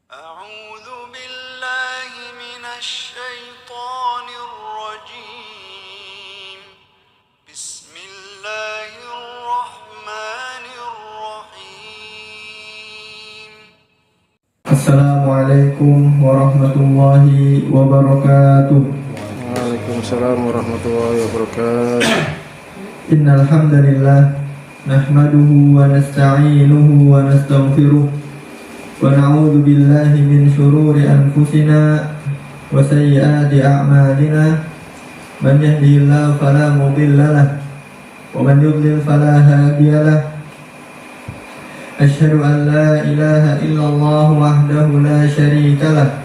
أعوذ بالله من الشيطان الرجيم بسم الله الرحمن الرحيم Assalamualaikum warahmatullahi wabarakatuh. Waalaikumsalam warahmatullahi wabarakatuh. Innal hamdalillah nahmaduhu wa nasta'inuhu wa nastaghfiruh wa na'udzu billahi min shururi anfusina wa sayyiati a'malina. Man yahdihillahu fala mudilla lahu wa man yudlil fala hadiya lahu. Asyhadu an la ilaha illallah wahdahu la syarika lah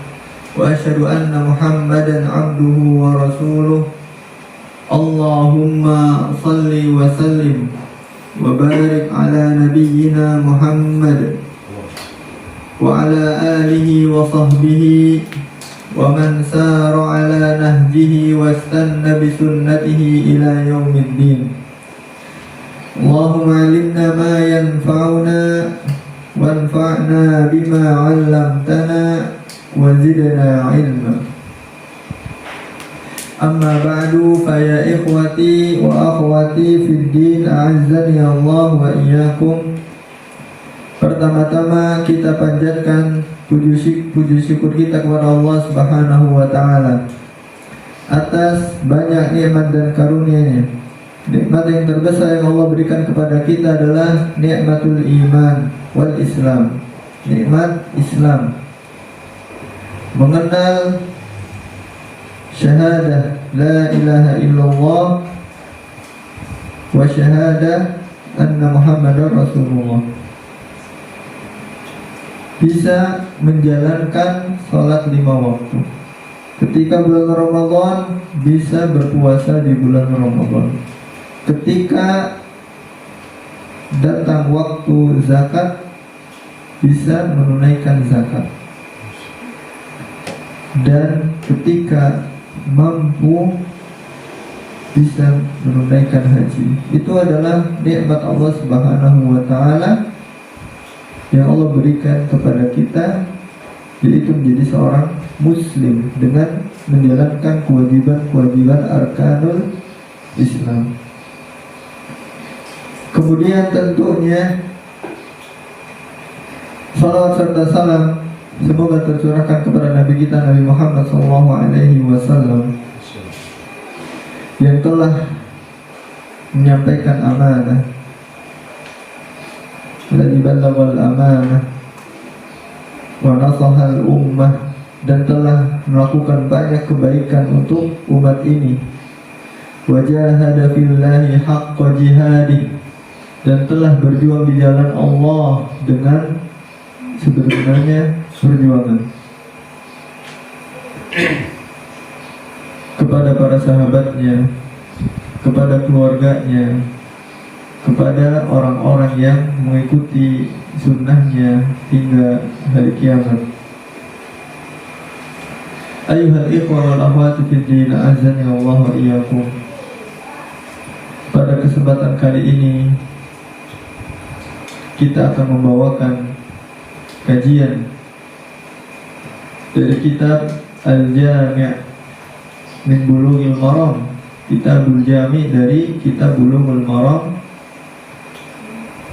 wa asyhadu anna Muhammadan abduhu wa rasuluh. Allahumma salli wa sallim wa barik ala nabiyyina Muhammad wa ala alihi wa sahbihi wa man sara ala nahjihi wa istanna bi sunnatihi ila yaumiddin. Allahumma alimna ma yanfa'una wanfa'na bima 'allamtana wa zidna ilma. Amma ba'du, fa ya ikhwati wa akhwati fid din, a'azzani Allah wa iyyakum. Pertama-tama kita panjatkan puji syukur kita kepada Allah Subhanahu wa taala atas banyak nikmat dan karunia-Nya. Nikmat yang terbesar yang Allah berikan kepada kita adalah nikmatul iman wal Islam. Nikmat Islam, mengenal syahadah la ilaha illallah wa syahadah anna Muhammadar Rasulullah. Bisa menjalankan sholat 5 waktu. Ketika bulan Ramadan, bisa berpuasa di bulan Ramadan. Ketika datang waktu zakat, bisa menunaikan zakat. Dan ketika mampu, bisa menunaikan haji. Itu adalah nikmat Allah Subhanahu wa taala yang Allah berikan kepada kita, yaitu menjadi seorang muslim dengan menjalankan kewajiban-kewajiban arkanul Islam. Kemudian tentunya salawat serta salam semoga tercurahkan kepada Nabi kita Nabi Muhammad SAW yang telah menyampaikan amanah, alladzi ballaghal amanah wa nasahal ummah, dan telah melakukan banyak kebaikan untuk umat ini, wa jahada fillahi haqqa jihadih, dan telah berjuang di jalan Allah dengan sebenarnya perjuangan. Kepada para sahabatnya, kepada keluarganya, kepada orang-orang yang mengikuti sunnahnya hingga hari kiamat. Ayuhal ikhwan wal akhwati fid din, azani Allah wa iyyakum. Pada kesempatan kali ini kita akan membawakan kajian dari kitab Al-Jami' min Bulughil Maram, Kitabul Jami' dari Kitab Bulughul Maram,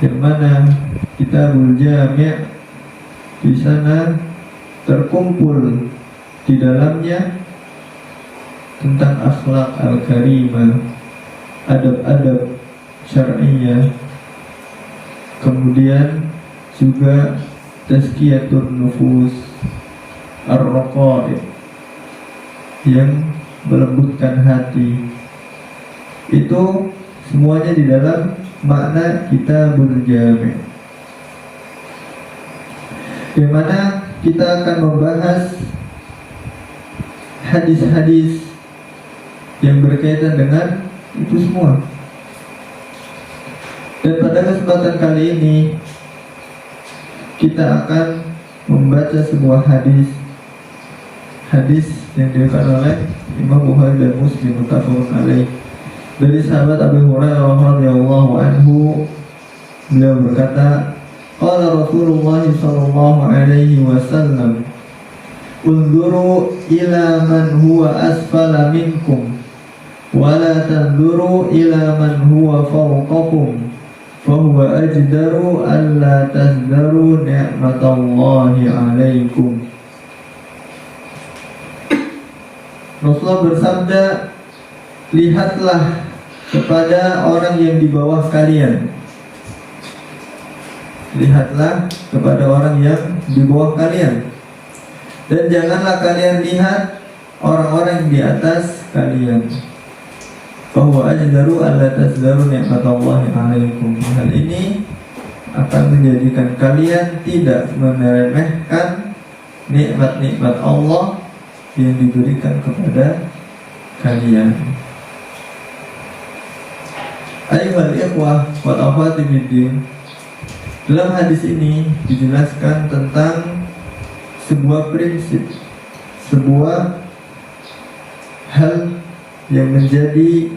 yang mana Kitabul Jami' di sana terkumpul di dalamnya tentang akhlak al-karimah, adab-adab syar'iyyah, kemudian juga tazkiyatun nufus ar-raqaib, yang melembutkan hati. Itu semuanya di dalam makna Kitabul Jami', di mana kita akan membahas hadis-hadis yang berkaitan dengan itu semua. Dan pada kesempatan kali ini kita akan membaca sebuah hadis yang diriwayatkan oleh Imam Bukhari dan Muslim muttafaqun alaih, dari sahabat Abu Hurairah radhiyallahu anhu. Beliau berkata, qala Rasulullah sallallahu alaihi wasallam, unzuru ila man huwa asfala minkum wa la tanzuru ila man huwa fawqakum fahuwa ajdaru alla tazdaru ni'matallahi alaikum. Rasulullah bersabda, lihatlah kepada orang yang di bawah kalian. Lihatlah kepada orang yang di bawah kalian, dan janganlah kalian lihat orang-orang yang di atas kalian. Bahwa ajdaru alla tazdaru ni'matallahi alaikum. Hal ini akan menjadikan kalian tidak meremehkan nikmat-nikmat Allah yang diberikan kepada kalian. Ayyuhal ikhwah wal akhwati fiddin, dalam hadis ini dijelaskan tentang sebuah prinsip, sebuah hal yang menjadi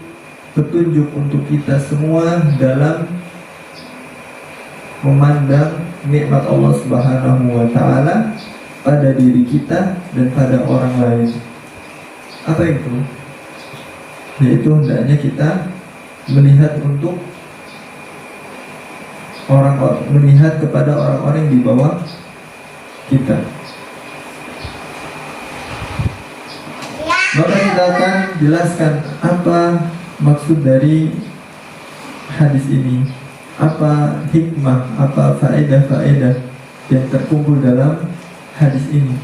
petunjuk untuk kita semua dalam memandang nikmat Allah Subhanahu wa taala pada diri kita dan pada orang lain. Apa itu? Yaitu hendaknya kita melihat untuk melihat kepada orang-orang di bawah kita. Maka kita akan jelaskan apa maksud dari hadis ini, apa hikmah, apa faedah-faedah yang terkumpul dalam hadis ini.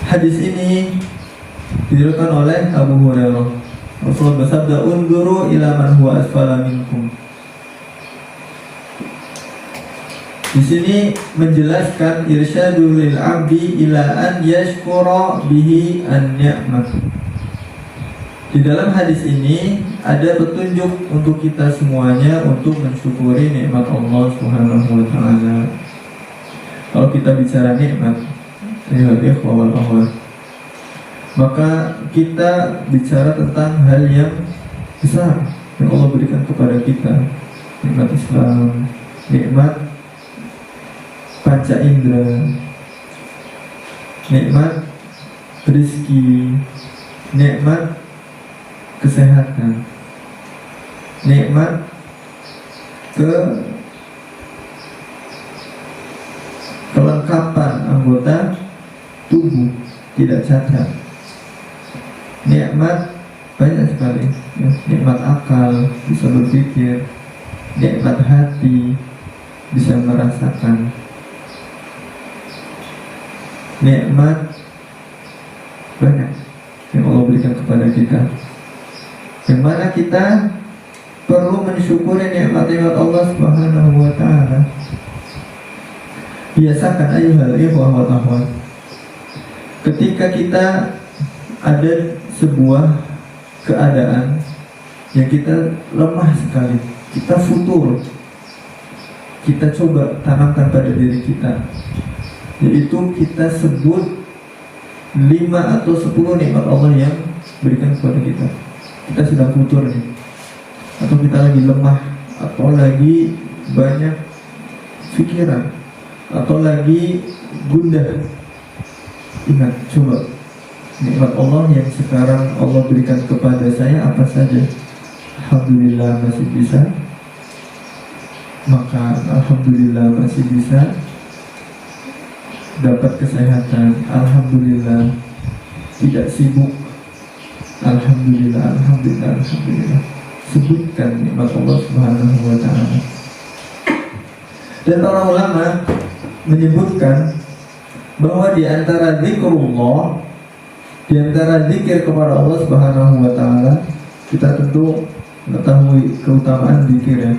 Hadis ini diriwayatkan oleh Abu Hurairah. Rasulullah bersabda, unzuru ila man huwa asfala minkum. Di sini menjelaskan irsyadul lil abdi ila an yashkura bihi an ni'mat. Di dalam hadis ini ada petunjuk untuk kita semuanya untuk mensyukuri nikmat Allah Subhanahu wa taala. Kalau kita bicara nikmat, ya ikhwah wal akhwat, maka kita bicara tentang hal yang besar yang Allah berikan kepada kita. Nikmat Islam, nikmat panca indera, nikmat rezeki, nikmat kesehatan, nikmat kelengkapan anggota tubuh tidak cacat, nikmat banyak sekali, ya. Nikmat akal, bisa berpikir, nikmat hati, bisa merasakan, nikmat banyak yang Allah berikan kepada kita, yang mana kita perlu mensyukuri nikmat-nikmat Allah Subhanahu wa taala. Biasakan ayyuhal ikhwah wal akhwat, ketika kita ada sebuah keadaan yang kita lemah sekali, kita futur, kita coba tanamkan pada diri kita, yaitu kita sebut 5 atau 10 nikmat Allah yang berikan kepada kita. Kita sedang futur nih, atau kita lagi lemah, atau lagi banyak pikiran, atau lagi gundah. Ingat, coba nikmat Allah yang sekarang Allah berikan kepada saya apa saja. Alhamdulillah masih bisa makan, alhamdulillah masih bisa dapat kesehatan, alhamdulillah tidak sibuk, alhamdulillah, alhamdulillah, alhamdulillah. Sebutkan nikmat Allah Subhanahu wa taala. Dan para ulama menyebutkan bahwa di antara zikrullah, di antara zikir kepada Allah Subhanahu wa taala, kita tentu mengetahui keutamaan zikir, ya.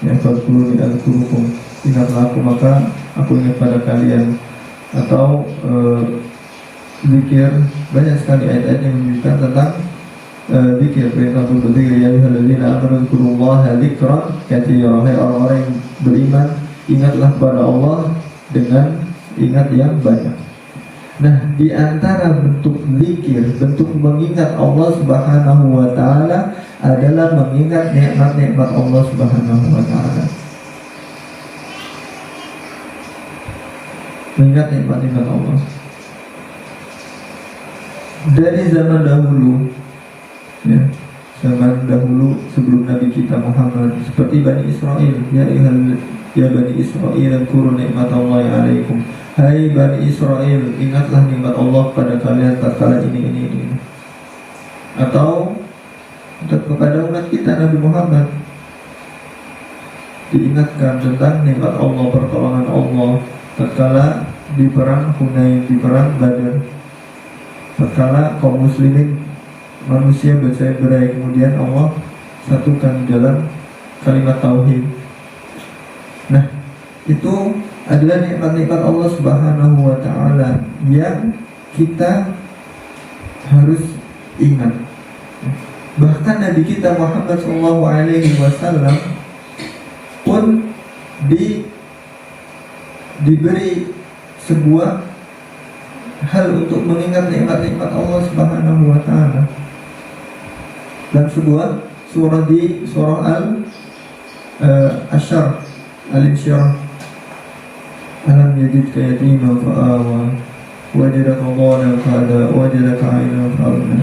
Ya, fadkuruni azkurukum, ingatlah aku maka aku ingat pada kalian. Atau zikir, banyak sekali ayat-ayat yang menunjukkan tentang zikir. Perintah untuk berzikir, ya ayyuhalladzina amanu dzkurullaha dzikran katsiran. Hai orang-orang yang beriman, ingatlah kepada Allah dengan ingat yang banyak. Nah, di antara bentuk zikir, bentuk mengingat Allah Subhanahu wa taala adalah mengingat nikmat-nikmat Allah Subhanahu wa taala. mengingat nikmat-nikmat Allah. Dari zaman dahulu, ya, zaman dahulu sebelum Nabi kita Muhammad, seperti Bani Israel, ya Bani Israel, dzkuru nikmatallahi alaikum. Hai Bani Israel, ingatlah nikmat Allah pada kalian tatkala ini. Atau kepada umat kita Nabi Muhammad diingatkan tentang nikmat Allah, pertolongan Allah tatkala di perang Hunain, di perang Badar, tatkala kaum muslimin manusia bercerai-berai, kemudian Allah satukan dalam kalimat tauhid. Nah, itu adalah nikmat-nikmat Allah Subhanahu wa taala yang kita harus ingat. Bahkan Nabi kita Muhammad sallallahu alaihi wasallam pun diberi sebuah hal untuk mengingat nikmat-nikmat Allah Subhanahu wa taala. Dan sebuah surah di surah Al-Asyr, Al-Insyirah, alam yajidka yatiman fa'awa wajadaka dhalan fahada wajadaka 'ailan fa'agna.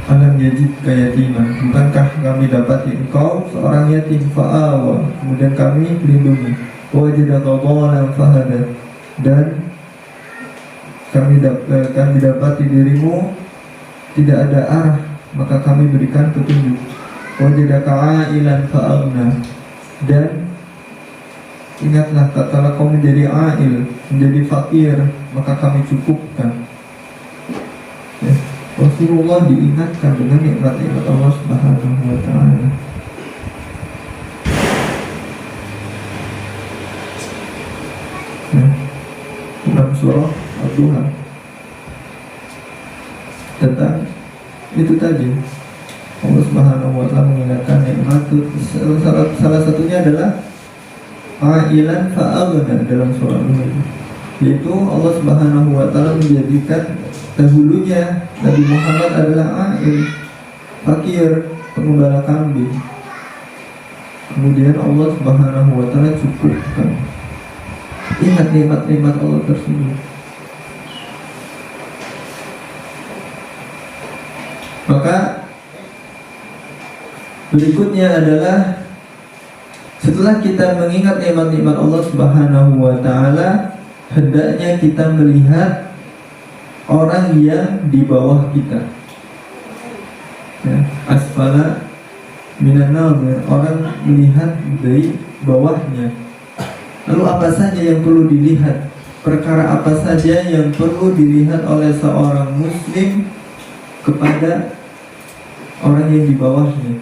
Alam yajidka yatiman, bukankah kami dapati engkau seorang yatim, fa'awa, kemudian kami lindungi, wajadaka dhalan fahada, dan kami dapati dirimu tidak ada arah, maka kami berikan petunjuk. Wajadaka 'ailan fa'agna, dan ingatlah tatkala kau menjadi ail, menjadi fakir, maka kami cukupkan. Ya. Rasulullah diingatkan dengan nikmat-nikmat Allah Subhanahu wa taala. Ya. Dalam surah Al-Duha tentang itu tadi, Allah Subhanahu wa taala mengingatkan nikmat itu, salah satunya adalah ailan fa'aghna dalam surah Al-Mulk, yaitu Allah Subhanahu wa taala menjadikan dahulunya Nabi Muhammad adalah ail, fakir, pengembala kambing. Kemudian Allah Subhanahu wa taala cukupkan. Ingat nikmat-nikmat Allah tersebut. Maka berikutnya adalah setelah kita mengingat nikmat-nikmat Allah Subhanahu wa taala, hendaknya kita melihat orang yang di bawah kita. Ya, asfala minan nazir, orang melihat dari bawahnya. Lalu apa saja yang perlu dilihat? Perkara apa saja yang perlu dilihat oleh seorang muslim kepada orang yang di bawahnya?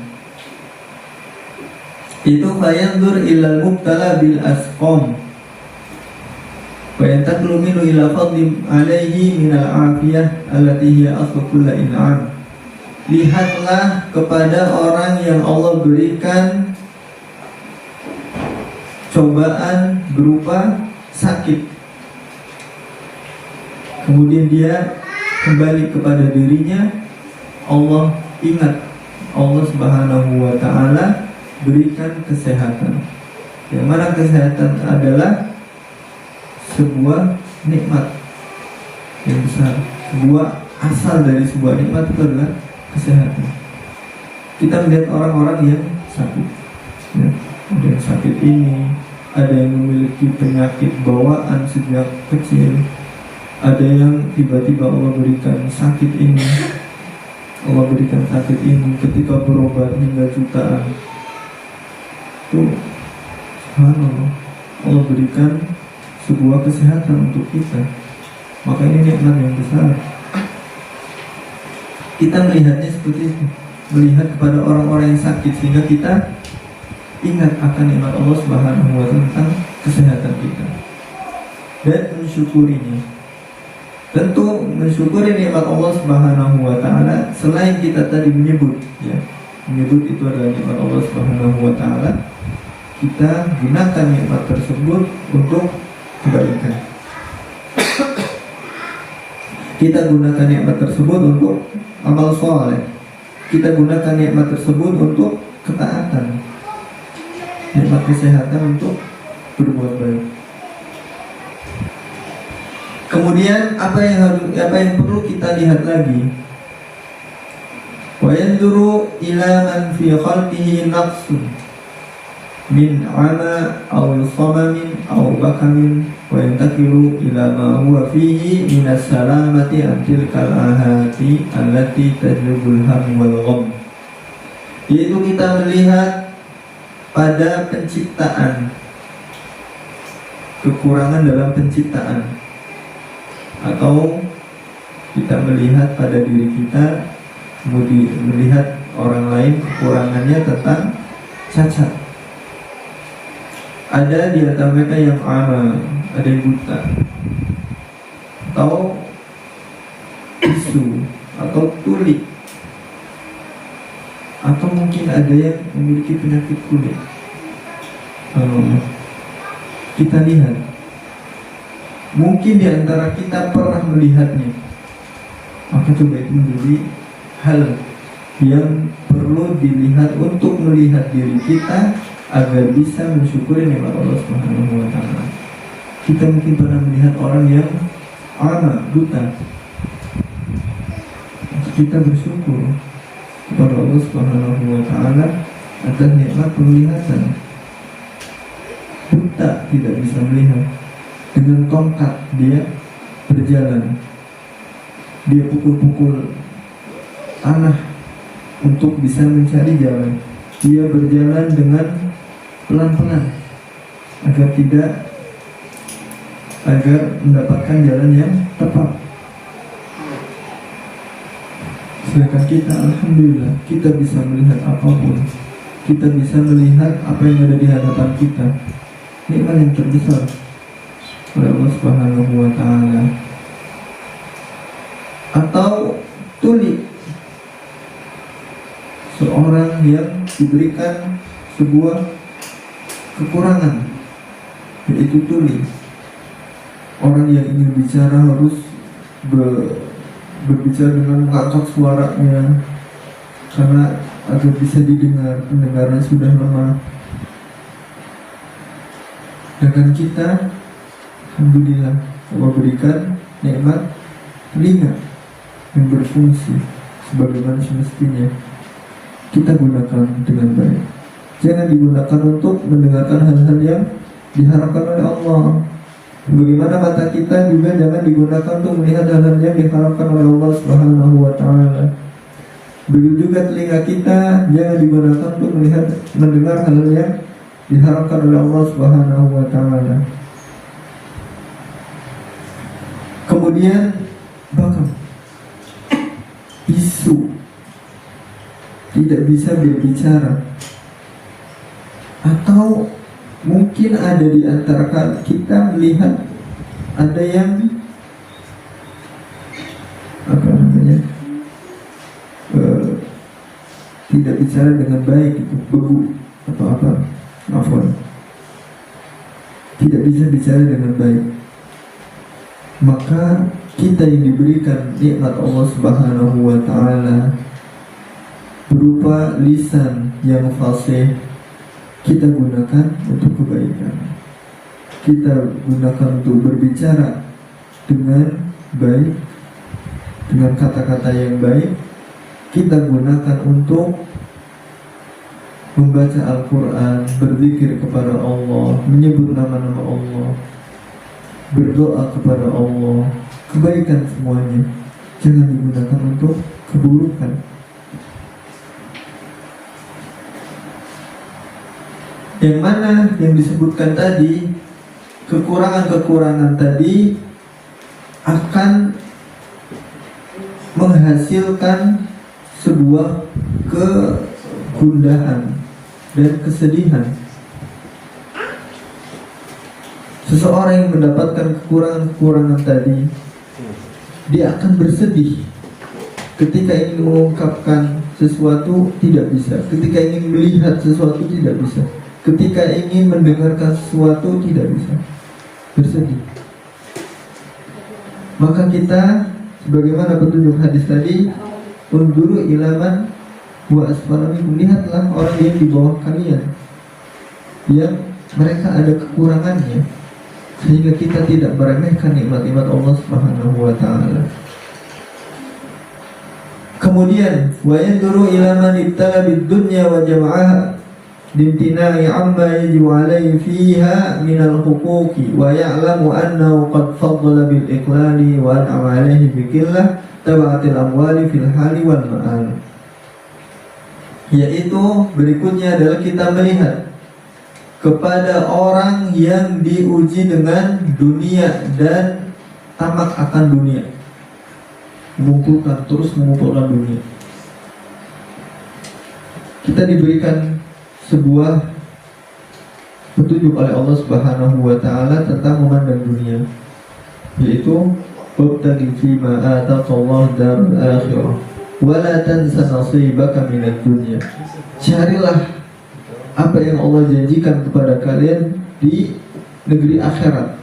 Itu fayandur ilal mubtala bil asqam wa yantaklu minhu ila fadli alaihi minal afiyah allati hiya aslu kulli in'am. Lihatlah kepada orang yang Allah berikan cobaan berupa sakit, kemudian dia kembali kepada dirinya. Allah ingat, Allah Subhanahu wa taala berikan kesehatan, yang mana kesehatan adalah sebuah nikmat yang besar. Sebuah asal dari sebuah nikmat itu adalah kesehatan. Kita melihat orang-orang yang sakit, ya, ada yang sakit ini, ada yang memiliki penyakit bawaan sejak kecil, ada yang tiba-tiba Allah berikan sakit ini, Allah berikan sakit ini ketika berobat hingga jutaan. Itu subhanallah, Allah berikan sebuah kesehatan untuk kita. Maka ini nikmat yang besar. Kita melihatnya seperti itu, melihat kepada orang-orang yang sakit, sehingga kita ingat akan nikmat Allah Subhanahu wa taala tentang kesehatan kita dan mensyukurinya. Tentu mensyukuri nikmat Allah Subhanahu wa taala, selain kita tadi menyebut, ya, menyebut itu adalah nikmat Allah Subhanahu wa taala, kita gunakan nikmat tersebut untuk kebaikan. Kita gunakan nikmat tersebut untuk amal soleh. Kita gunakan nikmat tersebut untuk ketaatan. Nikmat kesehatan untuk berbuat baik. Kemudian apa yang perlu kita lihat lagi? Wa yanzuru ila man fi khalqihi naqsun min 'ama aw samamin aw bakamin wa yantakilu ila ma huwa fihi min as-salamati an tilkal ahati allati tajlubul ham wal gham. Yaitu kita melihat pada penciptaan, kekurangan dalam penciptaan, atau kita melihat pada diri kita, kemudian melihat orang lain kekurangannya tentang cacat. Ada di antara mereka yang ama, ada yang buta, atau bisu, atau tuli, atau mungkin ada yang memiliki penyakit kulit. Kita lihat, mungkin di antara kita pernah melihatnya. Maka coba itu menjadi hal yang perlu dilihat untuk melihat diri kita agar bisa mensyukuri nikmat Allah Subhanahu wa taala. Kita mungkin pernah melihat orang yang ama, buta. Kita bersyukur kepada Allah Subhanahu wa taala atas nikmat penglihatan. Buta tidak bisa melihat, dengan tongkat dia berjalan, dia pukul-pukul tanah untuk bisa mencari jalan. Dia berjalan dengan pelan-pelan agar mendapatkan jalan yang tepat. Sedangkan kita, alhamdulillah, kita bisa melihat apapun, kita bisa melihat apa yang ada di hadapan kita. Nikmat yang terbesar oleh Allah Subhanahu wa taala. Atau tuli, seorang yang diberikan sebuah kekurangan, yaitu tuli. Orang yang ingin bicara harus berbicara dengan mengangkat suaranya karena agar bisa didengar, pendengaran sudah lemah. Dengan kita, alhamdulillah, Allah berikan nikmat telinga yang berfungsi sebagaimana semestinya. Kita gunakan dengan baik. Jangan digunakan untuk mendengarkan hal-hal yang diharapkan oleh Allah. Bagaimana mata kita juga jangan digunakan untuk melihat hal-hal yang diharapkan oleh Allah Subhanahu wa taala. Begitu juga telinga kita jangan digunakan untuk mendengar hal-hal yang diharapkan oleh Allah Subhanahu wa taala. Kemudian bakam, bisu, tidak bisa berbicara. Atau mungkin ada di antara kita melihat ada yang tidak bicara dengan baik, itu bebu atau apa, tidak bisa bicara dengan baik. Maka kita yang diberikan nikmat Allah Subhanahu wa taala berupa lisan yang fasih, kita gunakan untuk kebaikan. Kita gunakan untuk berbicara dengan baik, dengan kata-kata yang baik. Kita gunakan untuk membaca Al-Quran, berzikir kepada Allah, menyebut nama-nama Allah, berdoa kepada Allah. Kebaikan semuanya, jangan digunakan untuk keburukan. Yang mana yang disebutkan tadi, kekurangan-kekurangan tadi akan menghasilkan sebuah kegundahan dan kesedihan. Seseorang yang mendapatkan kekurangan-kekurangan tadi, dia akan bersedih ketika ingin mengungkapkan sesuatu, tidak bisa. Ketika ingin melihat sesuatu, tidak bisa. Ketika ingin mendengarkan sesuatu, tidak bisa. Bersedih. Maka kita, sebagaimana petunjuk hadis tadi, unzuru ilaman wa asfala minkum, lihatlah orang yang di bawah kalian, yang mereka ada kekurangannya. sehingga kita tidak meremehkan nikmat-nikmat Allah Subhanahu wa taala. Kemudian wa yanzuru ila man ibtala bid dunya wa jama'aha limtina'i amma yajibu alayhi fiha min al-huquqi wa ya'lamu annahu qad faddala bil iqlali wa an'ama alayhi bi qillah tabatil amwali fil hali wal ma'al. Yaitu berikutnya adalah kita melihat kepada orang yang diuji dengan dunia dan tamak akan dunia, terus mengumpulkan dunia. Kita diberikan sebuah petunjuk oleh Allah Subhanahu wa taala tentang memandang dunia, yaitu wabtaghi fima ataqallahu darul akhirah wa la tansa nasibaka minad dunya. Carilah apa yang Allah janjikan kepada kalian di negeri akhirat,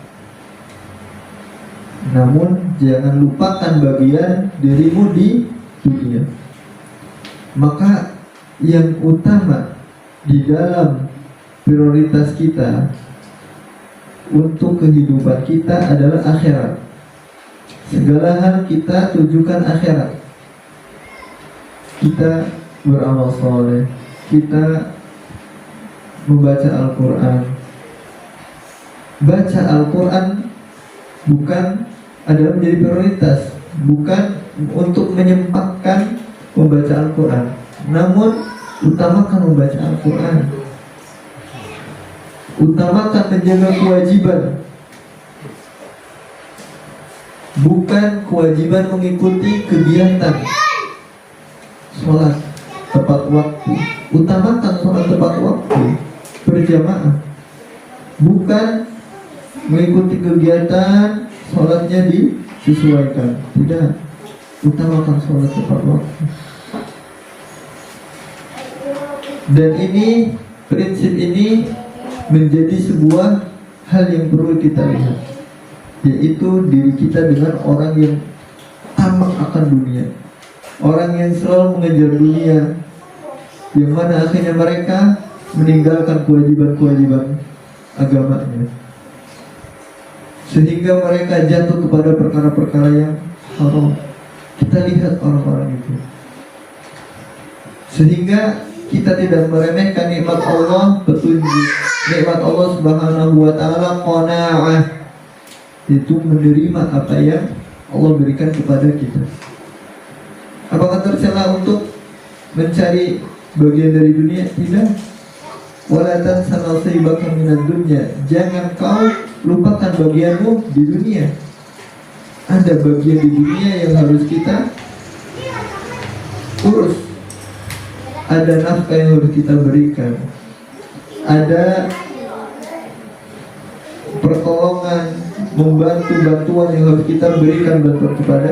namun jangan lupakan bagian dirimu di dunia. Maka yang utama di dalam prioritas kita untuk kehidupan kita adalah akhirat. Segala hal kita tujukan akhirat. Kita beramal soleh, kita membaca Al-Quran. Baca Al-Quran bukan adalah menjadi prioritas, bukan untuk menyempatkan membaca Al-Quran, namun utamakan membaca Al-Quran, utamakan menjaga kewajiban, bukan kewajiban mengikuti kegiatan sholat tepat waktu. Utamakan sholat tepat waktu berjamaah, bukan mengikuti kegiatan sholatnya disesuaikan. Tidak, utamakan sholat tepat waktu. Dan ini, prinsip ini menjadi sebuah hal yang perlu kita lihat, yaitu diri kita dengan orang yang tamak akan dunia, orang yang selalu mengejar dunia, yang mana akhirnya mereka meninggalkan kewajiban-kewajiban agamanya, sehingga mereka jatuh kepada perkara-perkara yang haram. Kita lihat orang-orang itu, sehingga kita tidak meremehkan nikmat Allah, petunjuk, nikmat Allah Subhanahu wa taala, qanaah, itu menerima apa yang Allah berikan kepada kita. Apakah tercela untuk mencari bagian dari dunia? Tidak. Wala tansa nasibaka minad dunya. Jangan kau lupakan bagianmu di dunia. Ada bagian di dunia yang harus kita urus. Ada nafkah yang harus kita berikan. Ada pertolongan, bantuan yang harus kita berikan, bantuan kepada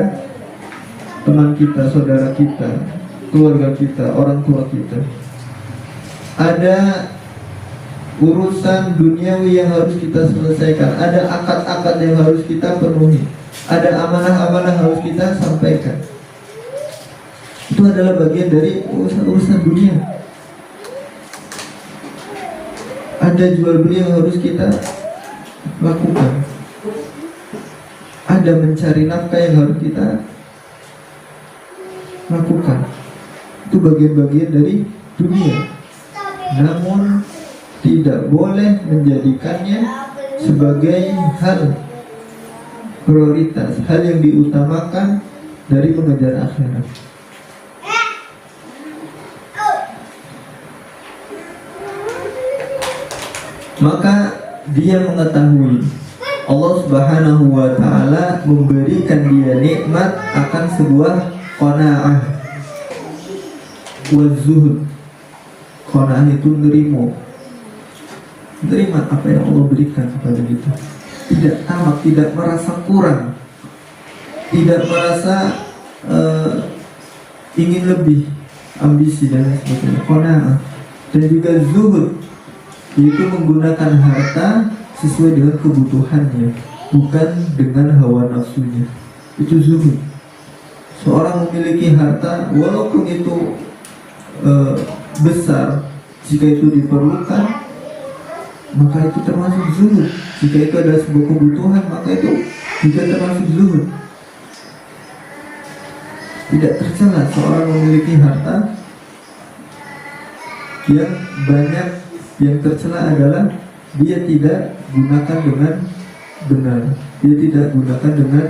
teman kita, saudara kita, keluarga kita, orang tua kita. Ada urusan duniawi yang harus kita selesaikan. Ada akad-akad yang harus kita penuhi. Ada amanah-amanah yang harus kita sampaikan. Itu adalah bagian dari urusan dunia. Ada jual beli yang harus kita lakukan. Ada mencari nafkah yang harus kita lakukan. Itu bagian-bagian dari dunia. Namun tidak boleh menjadikannya sebagai hal prioritas, hal yang diutamakan dari mengejar akhirat. Maka dia mengetahui Allah Subhanahu wa taala memberikan dia nikmat akan sebuah qanaah wa zuhud. Qanaah itu menerima apa yang Allah berikan kepada kita. Tidak tamak, tidak merasa kurang, tidak merasa ingin lebih, ambisi dan sebagainya. Qanaah. Dan juga zuhud, yaitu menggunakan harta sesuai dengan kebutuhannya, bukan dengan hawa nafsunya. Itu zuhud. Seorang memiliki harta walaupun itu besar, jika itu diperlukan, maka itu termasuk zuhud. Jika itu adalah sebuah kebutuhan, maka itu juga termasuk zuhud. Tidak tercela seorang memiliki harta yang banyak. Yang tercela adalah dia tidak gunakan dengan benar, dia tidak gunakan dengan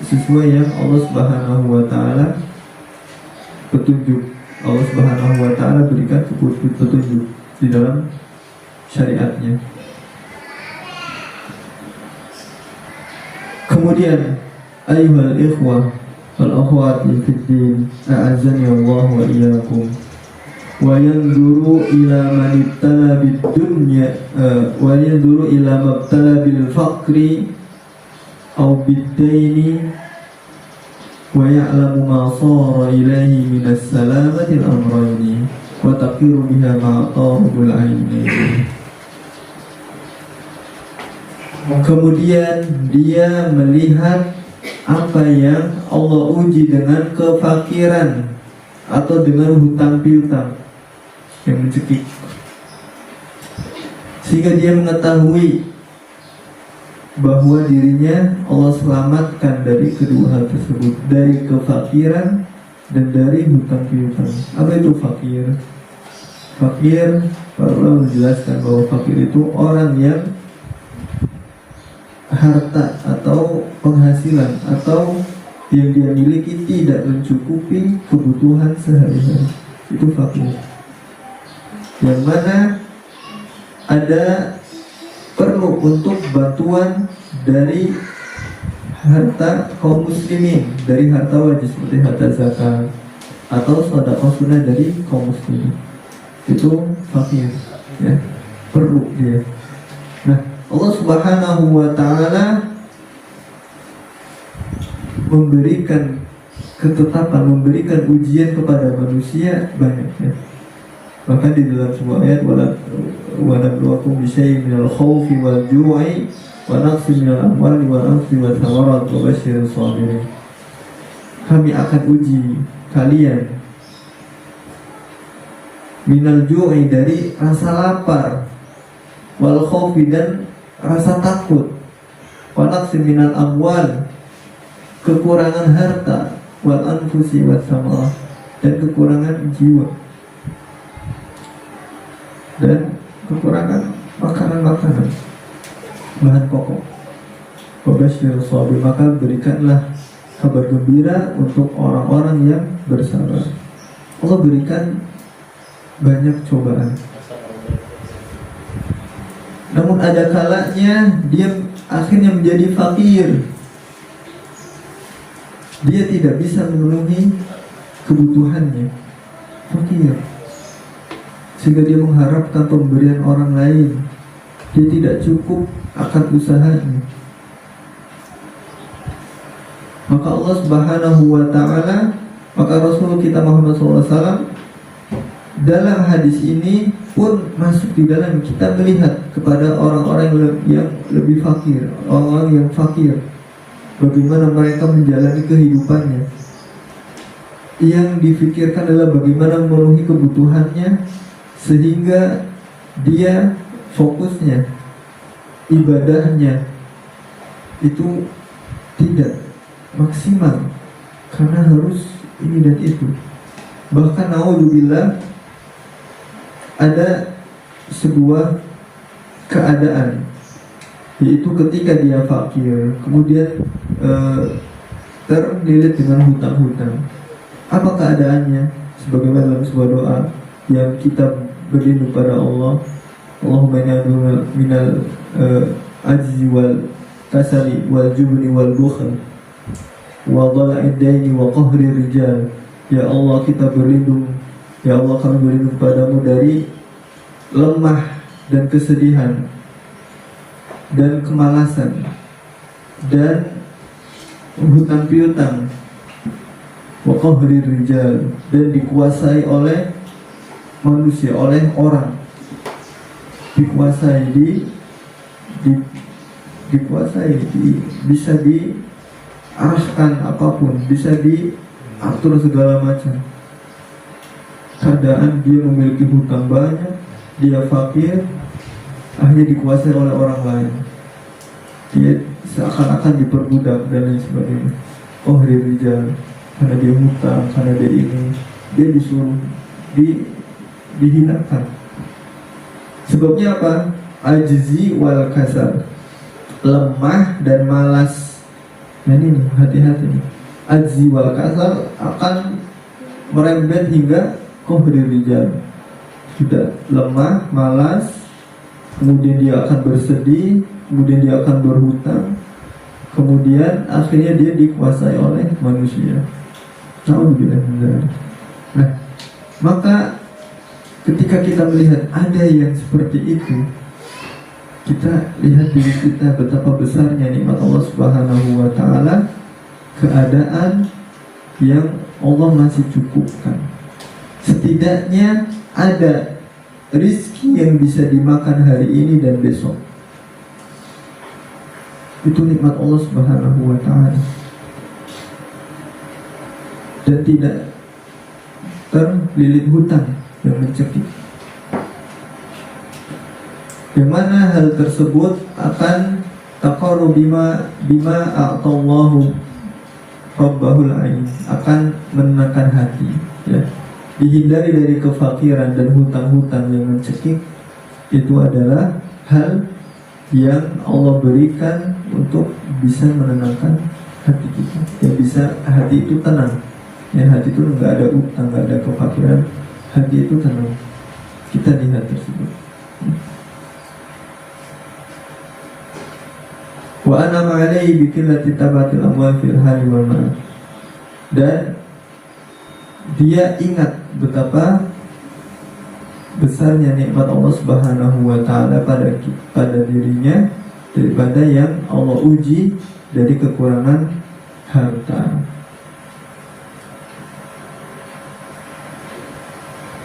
sesuai yang Allah Subhanahu wa Ta'ala petunjuk. Allah Subhanahu wa Ta'ala berikan petunjuk di dalam syariatnya. Kemudian ayyuhal ikhwah wal akhwati fid din, a'azzani Allah wa iyyakum, wa yanzuru ila man ibtala bid dunya wa yanzuru ila mabtala bil faqri aw bid daini wa ya'lamu ma sara ilaihi min as-salamati al-amrayni wa taqiru biha ma tarul aini. Kemudian dia melihat apa yang Allah uji dengan kefakiran atau dengan hutang piutang yang mencekik, sehingga dia mengetahui bahwa dirinya Allah selamatkan dari kedua hal tersebut, dari kefakiran dan dari hutang piutang. Apa itu fakir? Fakir, para ulama menjelaskan bahwa fakir itu orang yang harta atau penghasilan atau yang dia miliki tidak mencukupi kebutuhan sehari-hari. Itu fakir, yang mana ada perlu untuk bantuan dari harta kaum muslimin, dari harta wajib seperti harta zakat atau sedekah sunnah dari kaum muslimin. Itu fakir, ya, perlu dia. Nah, Allah Subhanahu wa Ta'ala memberikan ketetapan, memberikan ujian kepada manusia banyak, ya. Bahkan di dalam sebuah ayat, wa nabluwakum bisyai'in minal khawfi wal ju'i wa naqsin minal amwali wa naqsin wat thawarat wa basyiril sabirin. Kami akan uji kalian minal ju'i, dari rasa lapar, wal khawfi, dan rasa takut, wa naqsin minal amwal, kekurangan harta, wal anfusi wat thawarat, dan kekurangan jiwa dan kekurangan makanan-makanan, bahan pokok. Wabasyir sabir, maka berikanlah kabar gembira untuk orang-orang yang bersabar. Allah berikan banyak cobaan, namun ada kalanya dia akhirnya menjadi fakir. Dia tidak bisa memenuhi kebutuhannya, fakir, sehingga dia mengharapkan pemberian orang lain. Dia tidak cukup akan usahanya. Maka Allah Subhanahu wa Ta'ala, maka Rasul kita Muhammad SAW dalam hadis ini pun masuk di dalam, kita melihat kepada orang-orang yang lebih fakir, orang-orang yang fakir, bagaimana mereka menjalani kehidupannya. Yang difikirkan adalah bagaimana memenuhi kebutuhannya, sehingga dia fokusnya, ibadahnya itu tidak maksimal karena harus ini dan itu. Bahkan naudzubillah, ada sebuah keadaan, yaitu ketika dia fakir, kemudian terlilit dengan hutang-hutang. Apa keadaannya? Sebagaimana dalam sebuah doa yang kita berlindung pada Allah, Allahumma inna minal ajzi wal kasali wal jubni wal bukhl wa dhala'id daini wa qahri rijal. Ya Allah, kita berlindung, ya Allah, kami berlindung padamu dari lemah dan kesedihan dan kemalasan dan hutang piutang, wa qahri rijal, dan dikuasai oleh manusia, oleh orang, dikuasai dikuasai, bisa diarahkan apapun, bisa diatur segala macam. Keadaan dia memiliki hutang banyak, dia fakir, akhirnya dikuasai oleh orang lain. Dia seakan-akan diperbudak dan lain sebagainya. Oh, rijal, karena dia hutang, karena dia ini, dia disuruh dihinakan. Sebabnya apa? Ajzi wal kasal, lemah dan malas. Nah ini nih, hati-hati nih. Ajzi wal kasal akan merembet hingga kohrir rijal. Sudah lemah, malas, kemudian dia akan bersedih, kemudian dia akan berhutang, kemudian akhirnya dia dikuasai oleh manusia. Nah, maka ketika kita melihat ada yang seperti itu, kita lihat diri kita betapa besarnya nikmat Allah Subhanahu wa Ta'ala, keadaan yang Allah masih cukupkan. Setidaknya ada rizki yang bisa dimakan hari ini dan besok. Itu nikmat Allah Subhanahu wa Ta'ala. Dan tidak terlilit hutang yang mencekik. Yang mana hal tersebut akan taqarru bima a'tallahu rabbahul ain, akan menenangkan hati, ya. Dihindari dari kefakiran dan hutang-hutang yang mencekik. Itu adalah hal yang Allah berikan untuk bisa menenangkan hati kita, yang bisa hati itu tenang. Ya, hati itu nggak ada utang, nggak ada kefakiran, hati itu tenang. Kita lihat tersebut. Wa ana ma'alaihi bi qillati tabatil amwal fil hali wal ma'ad. Dan dia ingat betapa besarnya nikmat Allah Subhanahu wa Ta'ala pada dirinya daripada yang Allah uji dari kekurangan harta.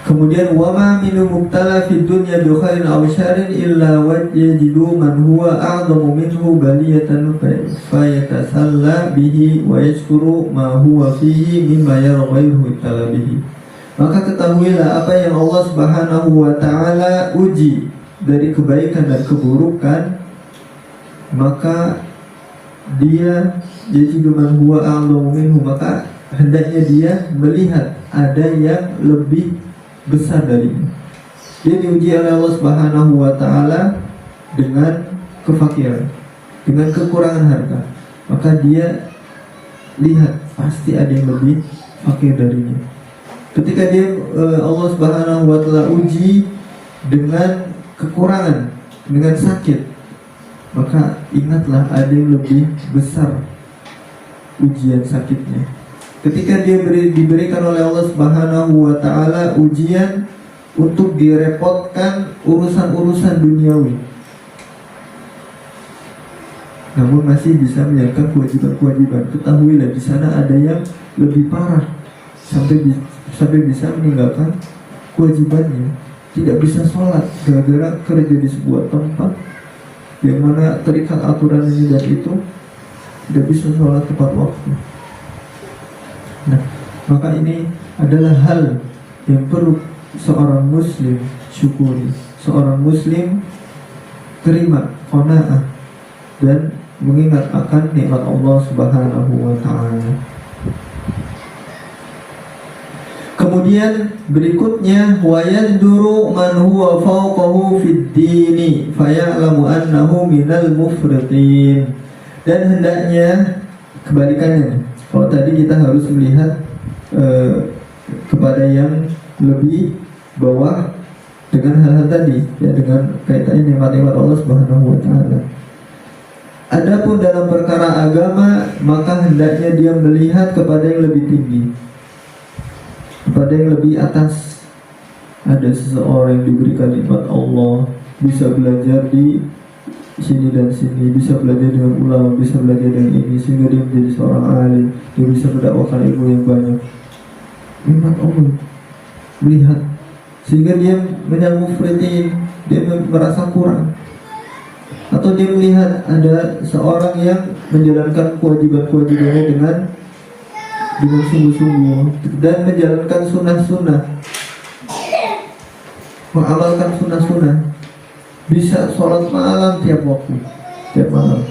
Kemudian wama minu mubtala fid dunya bi khairin aw syarrin illa yajidu man huwa a'zamu minhu baliyatan fa yatasalla bihi wa yashkuru ma huwa fihi mimma yarghayhu ta'ala bihi. Maka ketahuilah apa yang Allah Subhanahu wa Ta'ala uji dari kebaikan dan keburukan, maka dia yajidu man huwa a'zamu minhu, maka hendaknya dia melihat ada yang lebih besar darinya. Dia diuji oleh Allah Subhanahu wa Ta'ala dengan kefakiran, dengan kekurangan harta, maka dia lihat pasti ada yang lebih fakir darinya. Ketika dia Allah Subhanahu wa Ta'ala uji dengan kekurangan, dengan sakit, maka ingatlah ada yang lebih besar ujian sakitnya. Ketika dia diberikan oleh Allah Subhanahu wa Ta'ala ujian untuk direpotkan urusan-urusan duniawi, namun masih bisa menjalankan kewajiban-kewajiban, ketahuilah di sana ada yang lebih parah, sampai bisa meninggalkan kewajibannya, tidak bisa sholat gara-gara kerja di sebuah tempat yang mana terikat aturan ini dan itu, tidak bisa sholat tepat waktu. Nah, maka ini adalah hal yang perlu seorang muslim syukuri, seorang muslim terima, qanaah, dan mengingat akan nikmat Allah Subhanahu wa Ta'ala. Kemudian berikutnya wa yanduru man huwa fawqahu fid dini faya'lamu annahu minal mufritin. Dan hendaknya kebalikannya. Kalau tadi kita harus melihat kepada yang lebih bawah dengan hal-hal tadi, ya, dengan kaitannya nikmat-nikmat Allah Subhanahu wa Ta'ala. Adapun dalam perkara agama, maka hendaknya dia melihat kepada yang lebih tinggi, kepada yang lebih atas. Ada seseorang yang diberikan nikmat Allah, bisa belajar di sini dan sini, bisa belajar dengan ulama, bisa belajar dengan ini, sehingga dia menjadi seorang alim, dia bisa mendakwakan ilmu yang banyak. Nikmat Allah, melihat, sehingga dia menjadi mufritin, dia merasa kurang. Atau dia melihat ada seorang yang menjalankan kewajiban-kewajibannya dengan sungguh-sungguh dan menjalankan sunnah-sunnah, mengamalkan sunnah-sunnah, bisa sholat malam tiap waktu, tiap malam,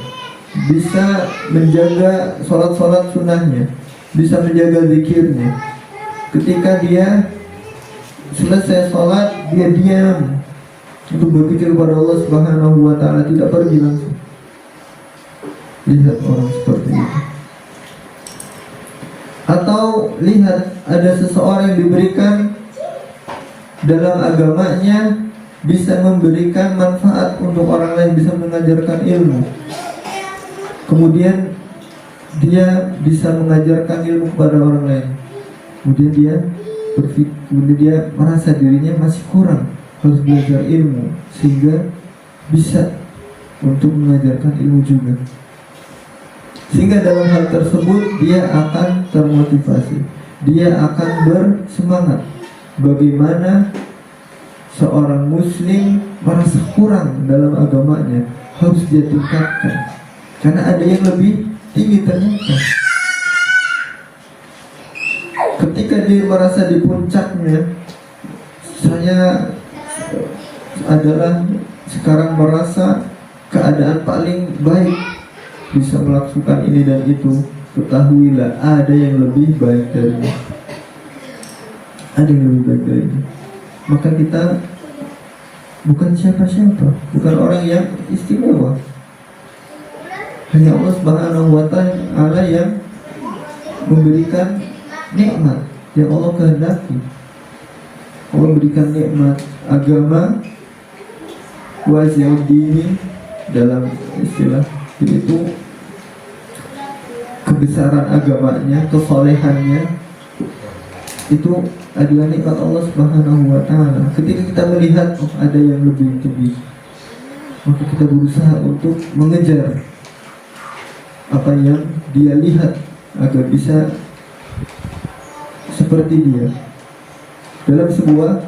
bisa menjaga sholat sunnahnya, bisa menjaga zikirnya. Ketika dia selesai sholat, dia diam untuk berpikir kepada Allah Subhanahu wa Ta'ala, tidak pergi langsung. Lihat orang seperti itu. Atau lihat ada seseorang yang diberikan dalam agamanya, bisa memberikan manfaat untuk orang lain, bisa mengajarkan ilmu. Kemudian dia bisa mengajarkan ilmu kepada orang lain. Kemudian dia merasa dirinya masih kurang, harus belajar ilmu, sehingga bisa untuk mengajarkan ilmu juga. Sehingga dalam hal tersebut dia akan termotivasi, dia akan bersemangat. Bagaimana seorang muslim merasa kurang dalam agamanya, harus dia tingkatkan, karena ada yang lebih tinggi ternyata. Ketika dia merasa di puncaknya, saya adalah sekarang merasa keadaan paling baik, bisa melakukan ini dan itu, ketahuilah ada yang lebih baik darinya. Ada yang lebih baik darinya. Maka kita bukan siapa-siapa, bukan orang yang istimewa. Hanya Allah Subhanahu wa Ta'ala yang memberikan nikmat yang Allah kehendaki. Allah berikan nikmat agama, wazil dini, dalam istilah itu kebesaran agamanya, kesolehannya, itu adalah nikmat Allah Subhanahu wa Ta'ala. Ketika kita melihat ada yang lebih tinggi, maka kita berusaha untuk mengejar apa yang dia lihat agar bisa seperti dia. Dalam sebuah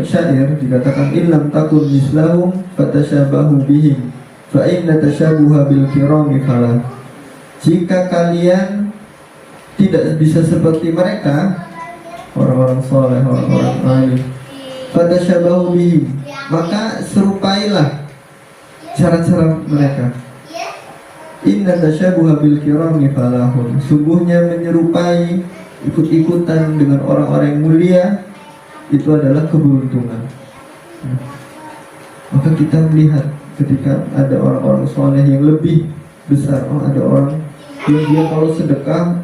syair dikatakan, illam takun mislahum fatashabahu bihim fa inna tashabuha bil kirami falah. Jika kalian tidak bisa seperti mereka, orang-orang soleh, orang-orang alim, fatashabahu bihim, maka serupailah cara-cara mereka. Inna tashabuha bil kirami falahun. Sungguhnya menyerupai, ikut-ikutan dengan orang-orang yang mulia, itu adalah keberuntungan. Maka kita melihat ketika ada orang-orang soleh yang lebih besar, ada orang yang dia kalau sedekah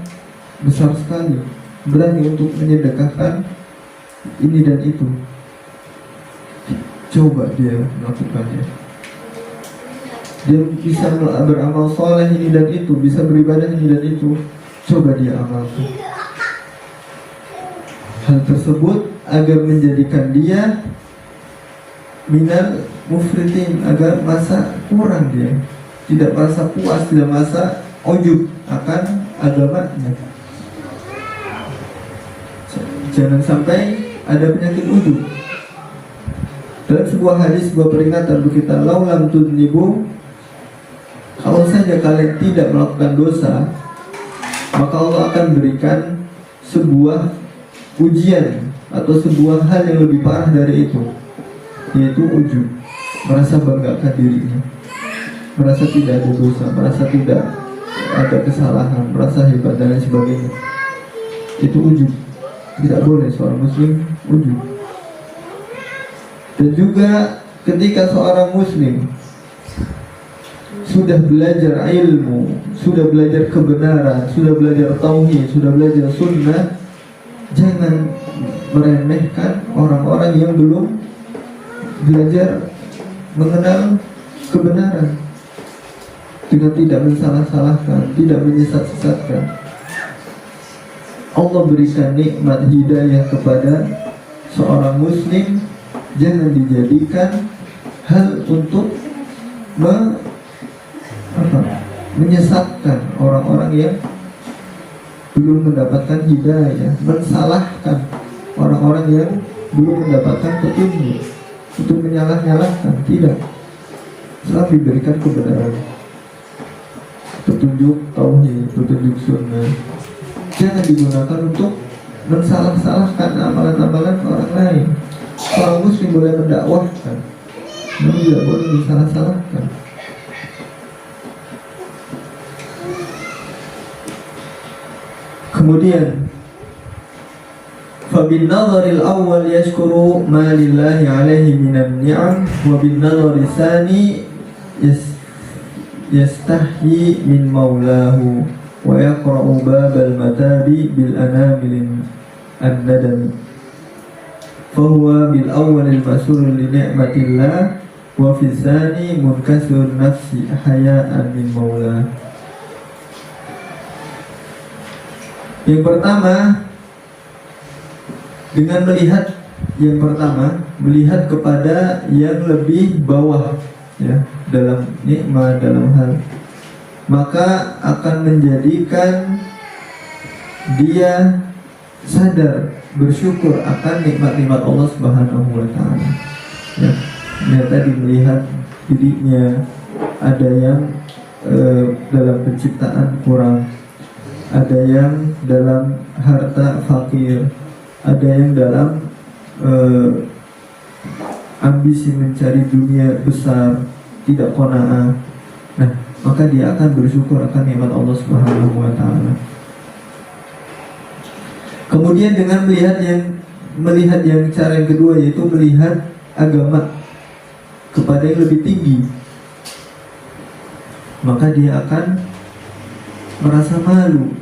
besar sekali, berani untuk menyedekahkan ini dan itu. Coba dia melakukannya. Dia bisa beramal soleh ini dan itu, bisa beribadah ini dan itu. Coba dia amalkan. Hal tersebut agar menjadikan dia minal mufritin, agar masa kurang dia, tidak merasa puas, tidak merasa ujub akan agamanya. Jangan sampai ada penyakit ujub. Dalam sebuah hadis, sebuah peringatan untuk kita, laulam tudnibu, kalau saja kalian tidak melakukan dosa, maka Allah akan berikan sebuah ujian atau sebuah hal yang lebih parah dari itu, yaitu ujub, merasa banggakan dirinya, merasa tidak ada dosa, merasa tidak ada kesalahan, merasa hebat dan lain sebagainya. Itu ujub. Tidak boleh seorang muslim ujub. Dan juga ketika seorang muslim sudah belajar ilmu, sudah belajar kebenaran, sudah belajar tauhid, sudah belajar sunnah, jangan meremehkan orang-orang yang belum belajar mengenal kebenaran, dengan tidak mensalah-salahkan, tidak menyesat-sesatkan. Allah berikan nikmat hidayah kepada seorang muslim, jangan dijadikan hal untuk menyesatkan orang-orang yang belum mendapatkan hidayah, mensalahkan orang-orang yang belum mendapatkan petunjuk, untuk menyalah-nyalahkan. Tidak, selalu diberikan kebenaran, petunjuk tauhid, petunjuk sunnah. Jangan digunakan untuk mensalah-salahkan amalan-amalan orang lain. Orang muslim boleh mendakwahkan, namun tidak boleh disalah-salahkan. Kemudian فَبِالنَّظَرِ الْأَوَّلِ يَشْكُرُ مَا لِلَّهِ عَلَيْهِ مِنَ النِّعَمِ وَبِالنَّظَرِ الثَّانِي يَسْتَحْيِي مِنْ مَوْلَاهُ وَيَقْرَأُ بَابَ الْمَتَابِ بِالْأَنَامِلِ النَّدَمِ فَهُوَ بِالْأَوَّلِ الْمَسْرُورُ لِنِعْمَةِ اللَّهِ وَفِي الثَّانِي مُنْكَسِرُ النَّفْسِ حَيَاءً مِنْ مَوْلَاهُ. Yang pertama, dengan melihat kepada yang lebih bawah ya dalam nikmat, dalam hal, maka akan menjadikan dia sadar bersyukur akan nikmat-nikmat Allah Subhanahu wa taala. Ya, dia tadi melihat dirinya ada yang dalam penciptaan kurang, ada yang dalam harta fakir, ada yang dalam ambisi mencari dunia besar, tidak qanaah. Nah, maka dia akan bersyukur akan nikmat Allah Subhanahu wa taala. Kemudian dengan melihat yang cara yang kedua, yaitu melihat agama kepada yang lebih tinggi, maka dia akan merasa malu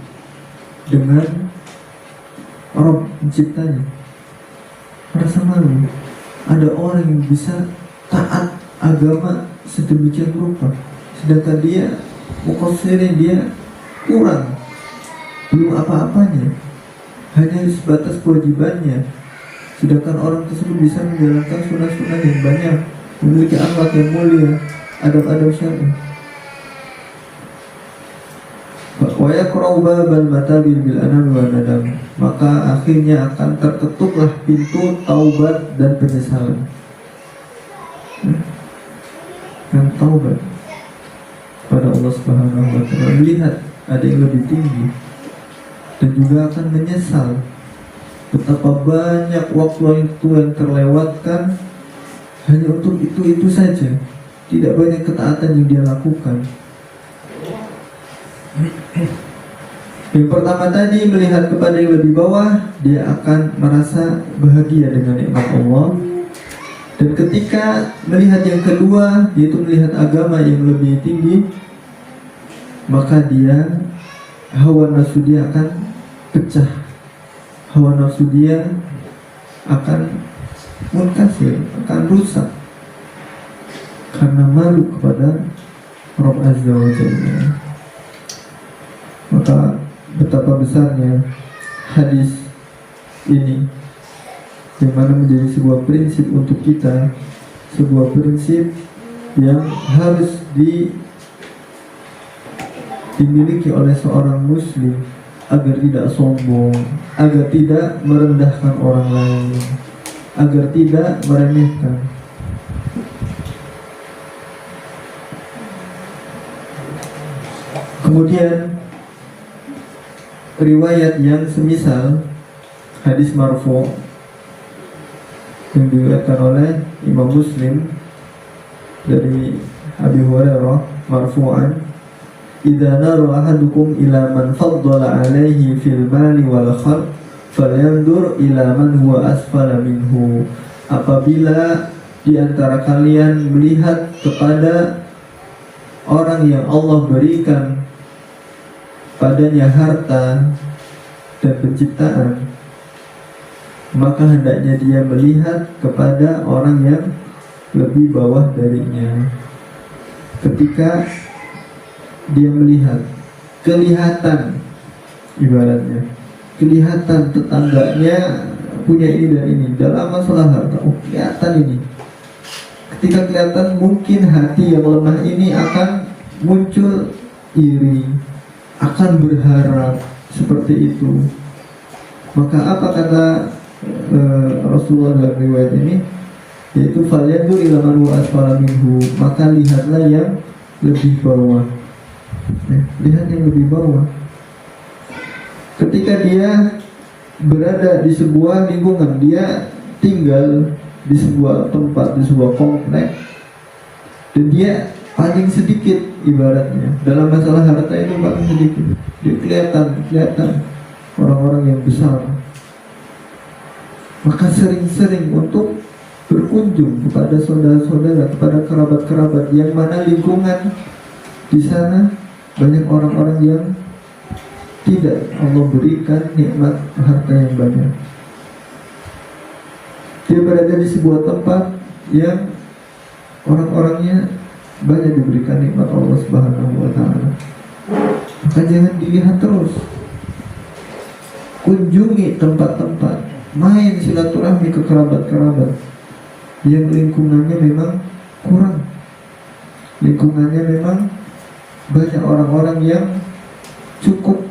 dengan Rabb penciptanya. Merasa malu ada orang yang bisa taat agama sedemikian rupa, sedangkan dia muqassirin, dia kurang, belum apa-apanya, hanya sebatas kewajibannya, sedangkan orang tersebut bisa menjalankan sunnah-sunnah yang banyak, memiliki akhlak yang mulia, adab-adab syar'i. Wa yaqra'u babal matabil bil anam wa nadam, maka akhirnya akan terketuklah pintu taubat dan penyesalan. Dan taubat pada Allah Subhanahu wa taala, melihat ada yang lebih tinggi, dan juga akan menyesal betapa banyak waktu itu yang terlewatkan hanya untuk itu saja, tidak banyak ketaatan yang dia lakukan. Yang pertama tadi, melihat kepada yang lebih bawah, dia akan merasa bahagia dengan nikmat Allah. Dan ketika melihat yang kedua, yaitu melihat agama yang lebih tinggi, maka dia, hawa nafsu dia akan pecah, hawa nafsu dia akan munkasir, akan rusak, karena malu kepada Rabb Azza wa Jalla. Maka betapa besarnya hadis ini, yang mana menjadi sebuah prinsip untuk kita, sebuah prinsip yang harus dimiliki oleh seorang muslim agar tidak sombong, agar tidak merendahkan orang lain, agar tidak meremehkan. Kemudian riwayat yang semisal hadis marfu yang diriwayatkan oleh Imam Muslim dari Abi Hurairah marfu'an, "Idza nara ahadukum ila man faddala alaihi fil mali wal khalq falyandur ila man huwa asfala minhu." Apabila di antara kalian melihat kepada orang yang Allah berikan padanya harta dan penciptaan, maka hendaknya dia melihat kepada orang yang lebih bawah darinya. Ketika dia melihat, kelihatan, ibaratnya kelihatan tetangganya punya ini dan ini dalam masalah harta, oh kelihatan ini. Ketika kelihatan, mungkin hati yang lemah ini akan muncul iri, akan berharap seperti itu. Maka apa kata Rasulullah dalam riwayat ini, yaitu falyandur ila man huwa asfala minhu, maka lihatlah yang lebih bawah. Lihat yang lebih bawah. Ketika dia berada di sebuah lingkungan, dia tinggal di sebuah tempat, di sebuah komplek, dan dia paling sedikit ibaratnya dalam masalah harta itu paling sedikit, dia kelihatan orang-orang yang besar, maka sering-sering untuk berkunjung kepada saudara-saudara, kepada kerabat-kerabat yang mana lingkungan di sana banyak orang-orang yang tidak Allah berikan nikmat harta yang banyak. Dia berada di sebuah tempat yang orang-orangnya banyak diberikan nikmat Allah Subhanahu wa Ta'ala. Maka jangan dilihat terus, kunjungi tempat-tempat, main silaturahmi ke kerabat-kerabat yang lingkungannya memang kurang, lingkungannya memang banyak orang-orang yang cukup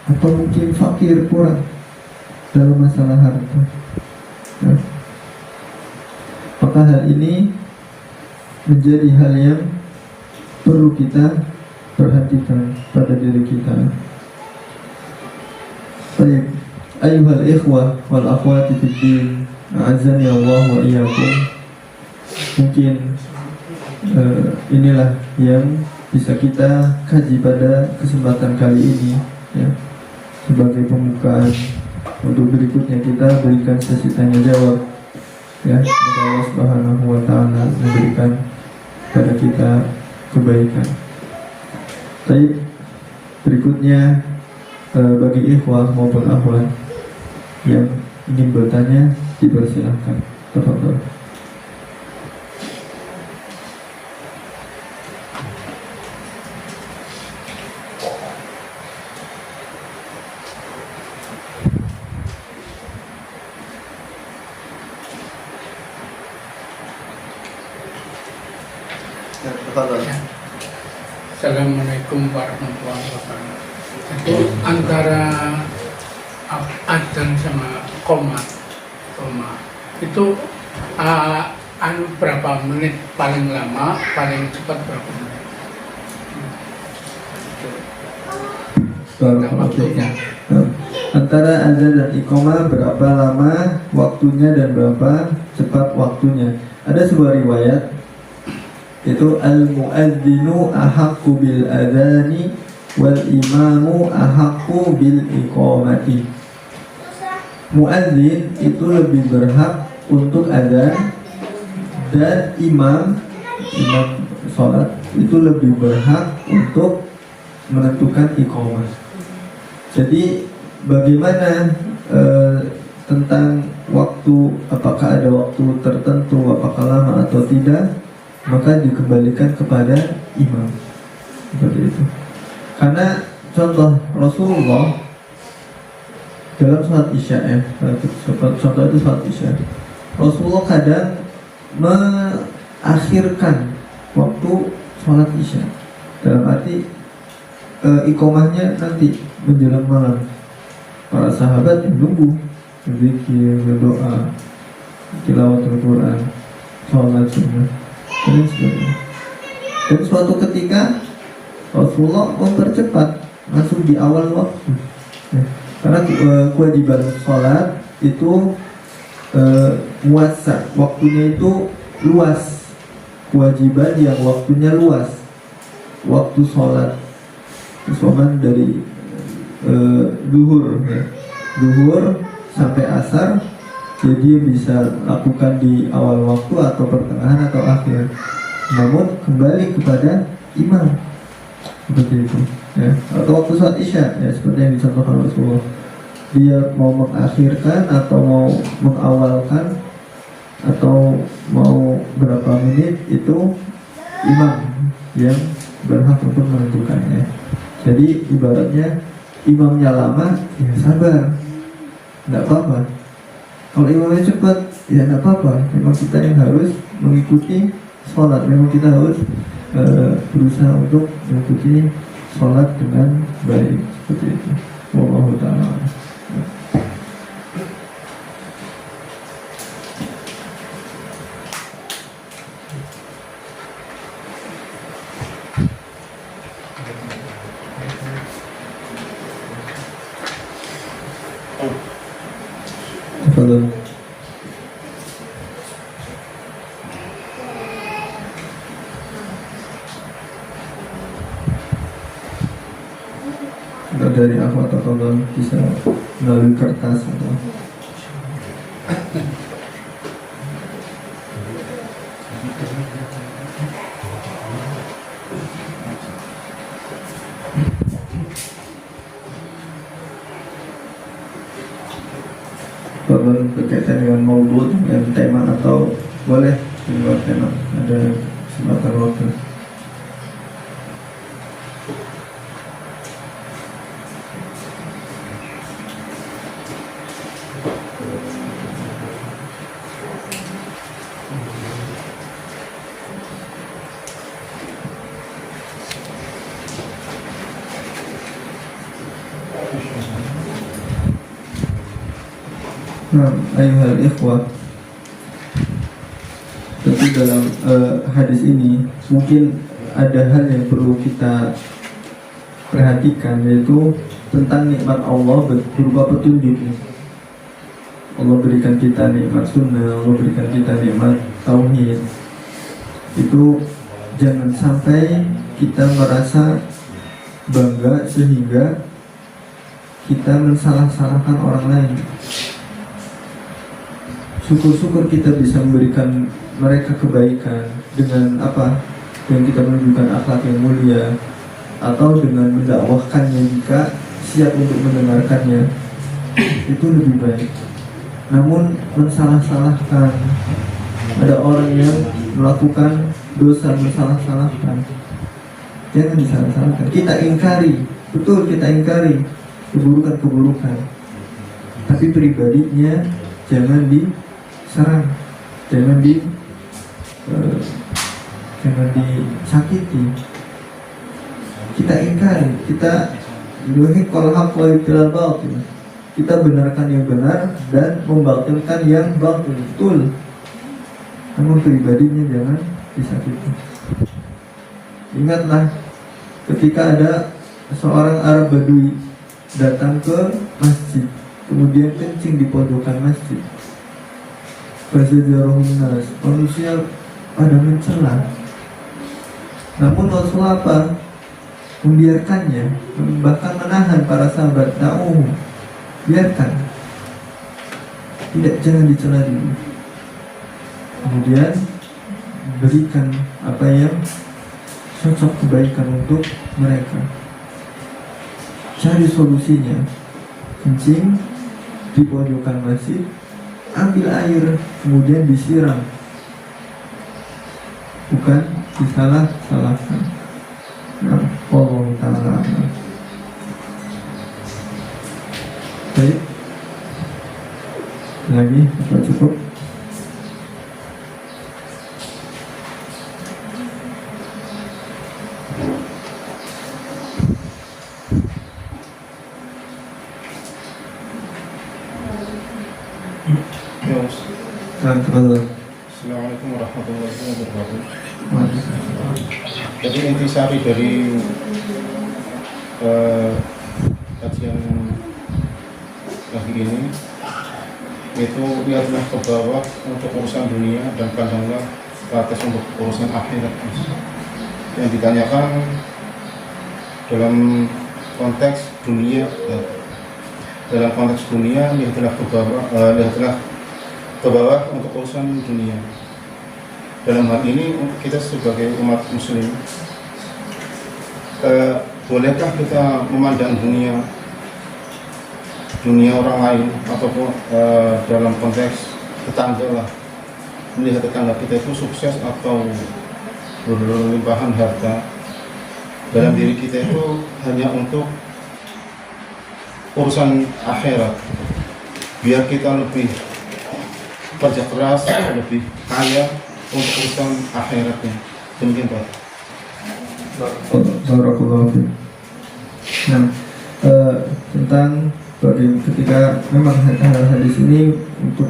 atau mungkin fakir, kurang dalam masalah harta. Nah, maka hal ini menjadi hal yang perlu kita perhatikan pada diri kita. Baik, ayyuhal ikhwah wal akhwati fid din, a'azzani Allah wa iyyakum. Mungkin inilah yang bisa kita kaji pada kesempatan kali ini, ya, sebagai pembukaan. Untuk berikutnya kita berikan sesi tanya jawab, ya. Semoga Allah Subhanahu wa Ta'ala memberikan pada kita kebaikan. Baik, berikutnya bagi ikhwah maupun akhwat yang ingin bertanya dipersilahkan. Tafadhol. Assalamualaikum warahmatullahi wabarakatuh. Jadi antara adzan sama qomat itu berapa menit paling lama, paling cepat berapa menit? Waktunya. Antara azan dan iqamah berapa lama waktunya dan berapa cepat waktunya? Ada sebuah riwayat, itu al-muadzinu ahaqqu bil adzani wal imamu ahaqqu bil iqamati. Muadzin itu lebih berhak untuk adzan, dan imam sholat itu lebih berhak untuk menentukan iqamah. Jadi bagaimana tentang waktu, apakah ada waktu tertentu, apakah lama atau tidak, maka dikembalikan kepada imam. Seperti itu. Karena contoh Rasulullah dalam sholat isya, contoh itu sholat isya, Rasulullah kadang mengakhirkan waktu sholat isya, dalam arti iqamahnya nanti menjelang malam. Para sahabat yang nunggu, berzikir, berdoa, tilawatul Quran, sholat sunnah, dan sebagainya. Dan suatu ketika Rasulullah mempercepat, langsung di awal waktu, ya. Karena kewajiban sholat itu muasa, waktunya itu luas. Kewajiban yang waktunya luas. Waktu sholat kesoman dari duhur, ya. Duhur sampai asar, jadi bisa lakukan di awal waktu atau pertengahan atau akhir. Namun kembali kepada imam, seperti itu, ya. Atau waktu sholat isya, ya, seperti yang dicontohkan Rasulullah. Dia mau mengakhirkan atau mau mengawalkan atau mau berapa menit, itu imam yang berhak untuk menentukannya. Jadi ibaratnya imamnya lama, ya sabar, tidak apa-apa. Kalau imamnya cepat, ya tidak apa-apa. Memang kita yang harus mengikuti sholat. Memang kita harus berusaha untuk mengikuti sholat dengan baik, seperti itu. Wallahu ta'ala. Tafadhol. Atau dari aku atau kalau bisa melalui kertas atau kalau berkaitan dengan maudhu dan tema atau boleh di luar tema, ada kesempatan waktu. Nah, ayuhal ikhwah, tentu dalam hadis ini mungkin ada hal yang perlu kita perhatikan, yaitu tentang nikmat Allah berupa petunjuk. Allah berikan kita nikmat sunnah, Allah berikan kita nikmat tauhid. Itu jangan sampai kita merasa bangga sehingga kita mensalah-salahkan orang lain. Syukur-syukur kita bisa memberikan mereka kebaikan dengan apa? Dengan kita menunjukkan akhlak yang mulia, atau dengan mendakwahkannya jika siap untuk mendengarkannya, itu lebih baik. Namun mensalah-salahkan, ada orang yang melakukan dosa mensalah-salahkan, jangan disalah-salahkan. Kita ingkari, betul kita ingkari keburukan-keburukan, tapi pribadinya jangan diserang, jangan disakiti. Kita ingkari, kita yuhiqqal haqqa wa yubtilal batil. Kita benarkan yang benar dan membatilkan yang batil, betul. Namun pribadinya jangan disakiti. Ingatlah ketika ada seorang Arab Badui datang ke masjid, kemudian kencing di pojokan masjid. Nas, manusia pada mencela. Namun Rasulullah apa? Membiarkannya, bahkan menahan para sahabat. Biarkan, tidak, jangan dicela dulu. Kemudian berikan apa yang cocok kebaikan untuk mereka. Cari solusinya. Kencing di pojokan masjid, ambil air, kemudian disiram, bukan disalah-salahkan. Nah, Allah Ta'ala. Baik, lagi apa cukup? Assalamualaikum warahmatullahi wabarakatuh. Jadi intisari dari kajian pagi ini, itu lihatlah ke bawah untuk urusan dunia dan pandanglah ke atas untuk urusan akhirat. Yang ditanyakan dalam konteks dunia, lihatlah ke bawah untuk urusan dunia. Dalam hal ini kita sebagai umat muslim, bolehkah kita memandang dunia orang lain ataupun dalam konteks tetangga lah, melihat tetangga kita itu sukses atau berlimpahan harta, dalam diri kita itu hanya untuk urusan akhirat, biar kita lebih kerja keras, lebih kaya untuk urusan akhiratnya. Demikian Pak. Barakallahu fiik. Nah, tentang ketika memang hadis ini untuk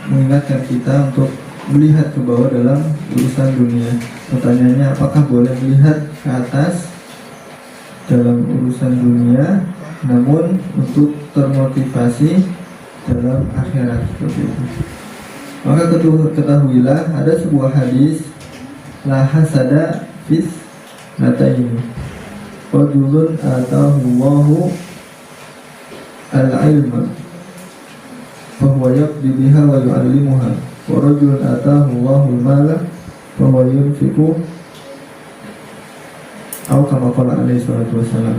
mengingatkan kita untuk melihat ke bawah dalam urusan dunia. Pertanyaannya, apakah boleh melihat ke atas dalam urusan dunia, namun untuk termotivasi dalam akhirat, seperti itu. Maka ketahuilah ada sebuah hadis, la hasada fis nataini, rajulun atahullahu al-ilma fahuwa yaqdi biha wa yu'allimuha wa rajulun atahullahu al-mala fahuwa yunfiqu atau kama qala alaihi salatu wassalam.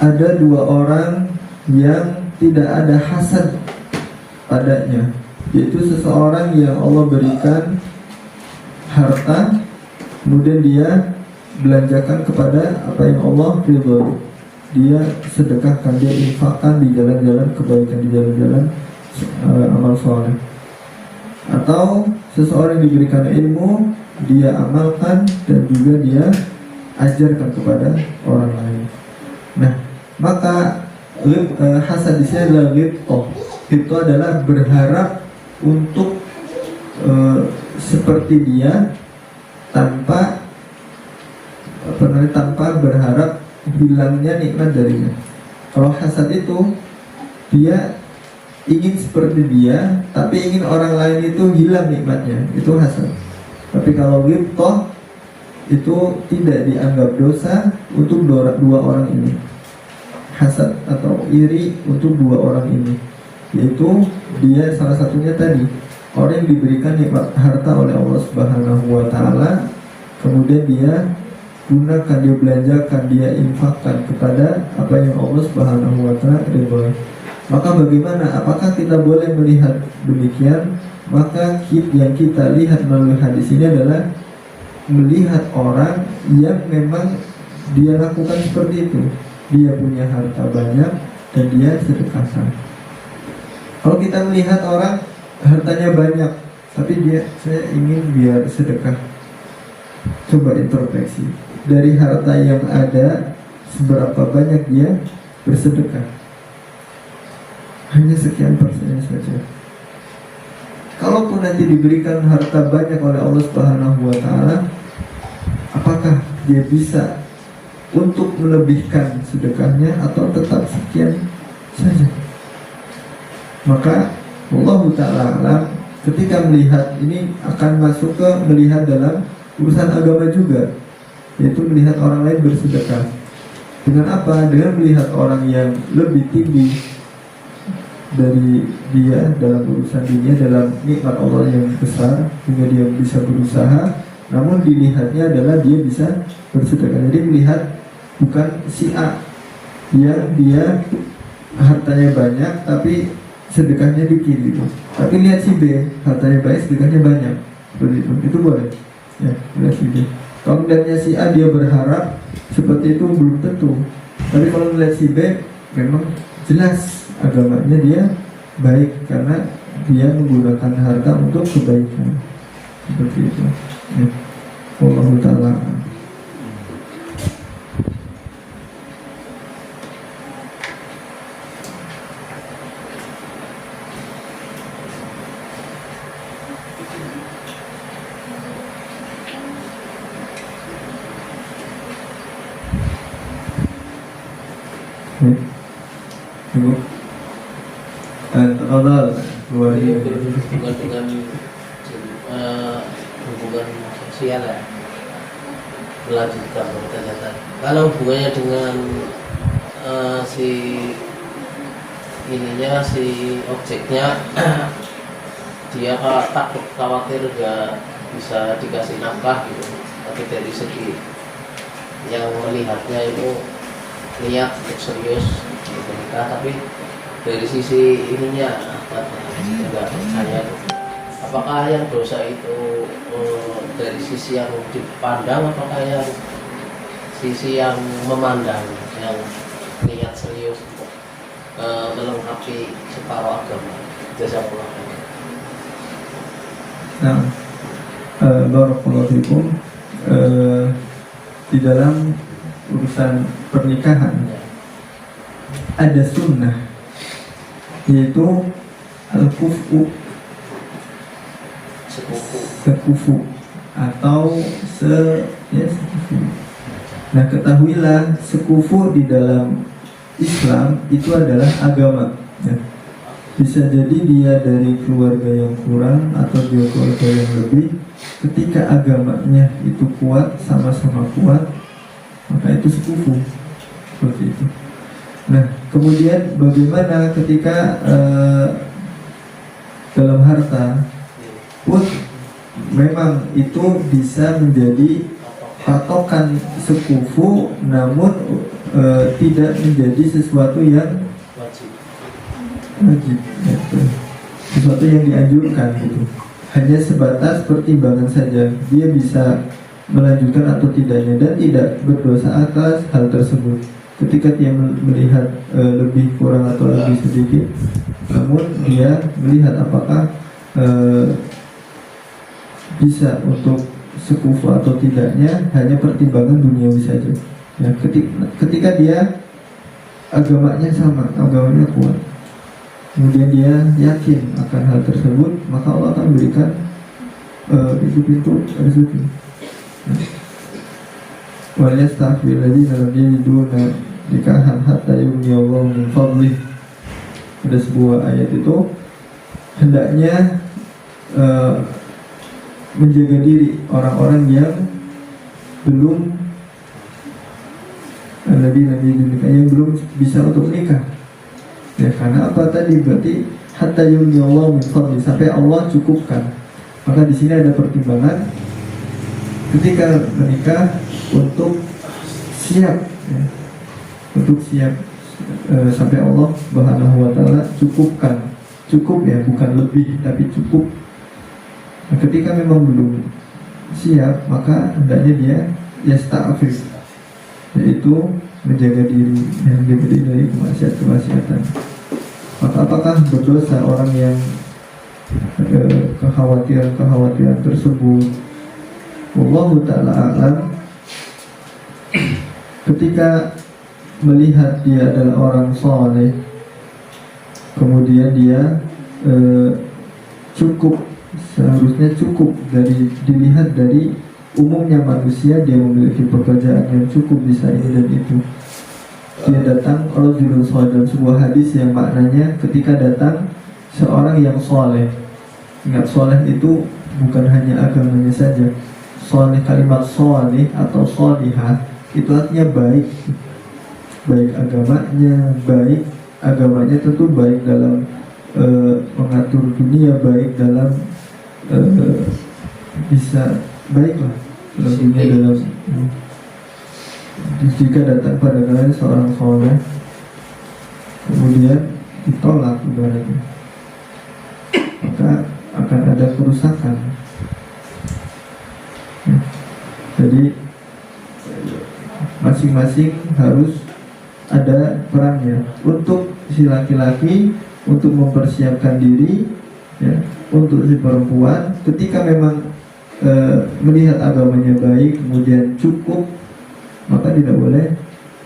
Ada dua orang yang tidak ada hasad padanya, yaitu seseorang yang Allah berikan harta, kemudian dia belanjakan kepada apa yang Allah ridho, dia sedekahkan, dia infakkan di jalan-jalan kebaikan, di jalan-jalan amal soleh. Atau seseorang yang diberikan ilmu, dia amalkan dan juga dia ajarkan kepada orang lain. Nah, maka hasad di sini adalah ghibthah. Itu adalah berharap untuk seperti dia tanpa berharap hilangnya nikmat darinya. Kalau hasad itu dia ingin seperti dia, tapi ingin orang lain itu hilang nikmatnya, itu hasad. Tapi kalau ghibthah itu tidak dianggap dosa untuk dua orang ini. Hasad atau iri untuk dua orang ini, yaitu dia salah satunya tadi orang yang diberikan nikmat harta oleh Allah Subhanahu wa taala, kemudian dia gunakan, dia belanjakan, dia infakkan kepada apa yang Allah Subhanahu wa taala ridhoi. Maka bagaimana? Apakah kita boleh melihat demikian? Maka yang kita lihat melalui hadis ini adalah melihat orang yang memang dia lakukan seperti itu. Dia punya harta banyak dan dia sedekahkan. Kalau kita melihat orang hartanya banyak, tapi saya ingin biar sedekah. Coba introspeksi. Dari harta yang ada, seberapa banyak dia bersedekah? Hanya sekian persennya saja. Kalaupun nanti diberikan harta banyak oleh Allah Subhanahu wa taala, apakah dia bisa untuk melebihkan sedekahnya atau tetap sekian saja? Maka Allah Ta'ala alam, ketika melihat ini akan masuk ke melihat dalam urusan agama juga, yaitu melihat orang lain bersedekah. Dengan apa? Dengan melihat orang yang lebih tinggi dari dia dalam urusan dunia, dalam nikmat Allah yang besar, sehingga dia bisa berusaha, namun dilihatnya adalah dia bisa bersedekah. Jadi melihat bukan si A yang dia hartanya banyak tapi sedekahnya dikit gitu, tapi lihat si B hartanya banyak sedekahnya banyak, seperti itu boleh ya. Lihat si B, kalau melihatnya si A dia berharap seperti itu belum tentu, tapi kalau melihat si B memang jelas agamanya dia baik karena dia menggunakan harta untuk kebaikan, seperti itu ya. Allah Ta'ala. Hubungan dengan hubungan sosial ya, melanjutkan pertanyaan. Kalau hubungannya dengan si objeknya, dia takut khawatir gak bisa dikasih nafkah gitu, tapi dari segi yang melihatnya itu niat untuk serius menikah, tapi dari sisi ininya enggak percaya. Apakah yang dosa itu dari sisi yang dipandang, apakah yang sisi yang memandang, yang niat serius untuk melengkapi separuh agama? Jazakallah. Nah, barakallahu fikum. Di dalam urusan pernikahan ada sunnah, yaitu al-kufu, sekufu atau sekufu. Nah, ketahuilah sekufu di dalam Islam itu adalah agama ya. Bisa jadi dia dari keluarga yang kurang atau dia keluarga yang lebih, ketika agamanya itu kuat, sama-sama kuat, maka itu sekufu, seperti itu. Nah, kemudian bagaimana ketika dalam harta pun memang itu bisa menjadi patokan sekufu, namun tidak menjadi sesuatu yang wajib, gitu. Sesuatu yang dianjurkan gitu. Hanya sebatas pertimbangan saja, dia bisa melanjutkan atau tidaknya, dan tidak berdosa atas hal tersebut. Ketika dia melihat lebih kurang atau lebih sedikit, namun dia melihat apakah bisa untuk sekufu atau tidaknya, hanya pertimbangan duniawi saja. Ya, ketika dia agamanya sama, agamanya kuat, kemudian dia yakin akan hal tersebut, maka Allah akan berikan pintu-pintu rezeki. Waliyasta'fil ladzina lam yajiduna nikahan hatta yughniyallahu min fadlih. Ada sebuah ayat itu hendaknya menjaga diri orang-orang yang belum yang belum bisa untuk menikah. Ya, karena apa tadi? Berarti hatta yughniyallahu min fadlih, sampai Allah cukupkan. Maka di sini ada pertimbangan ketika menikah untuk siap, ya, untuk siap sampai Allah Subhanahu wa taala cukupkan. Cukup ya, bukan lebih tapi cukup. Nah, ketika memang belum siap, maka hendaknya dia yasta'fif, yaitu menjaga diri, menjaga diri dari kemaksiatan. Maka apakah berdosa orang yang kekhawatiran tersebut? Wallahu ta'ala a'lam. Ketika melihat dia adalah orang soleh, kemudian dia seharusnya cukup dilihat dari umumnya manusia, dia memiliki pekerjaan yang cukup, bisa ini dan itu. Dia datang rajulun soleh, dalam sebuah hadis yang maknanya ketika datang seorang yang soleh. Ingat, soleh itu bukan hanya agamanya saja. Soleh, kalimat soleh atau solihah itu artinya baik, baik agamanya tentu baik dalam mengatur dunia, baik dalam bisa baiklah dalam dunia, dalam jika datang pada kalian seorang soleh kemudian ditolak ibaratnya, maka akan ada kerusakan. Jadi masing-masing harus ada perannya. Untuk si laki-laki untuk mempersiapkan diri, ya, untuk si perempuan ketika memang melihat agamanya baik kemudian cukup, maka tidak boleh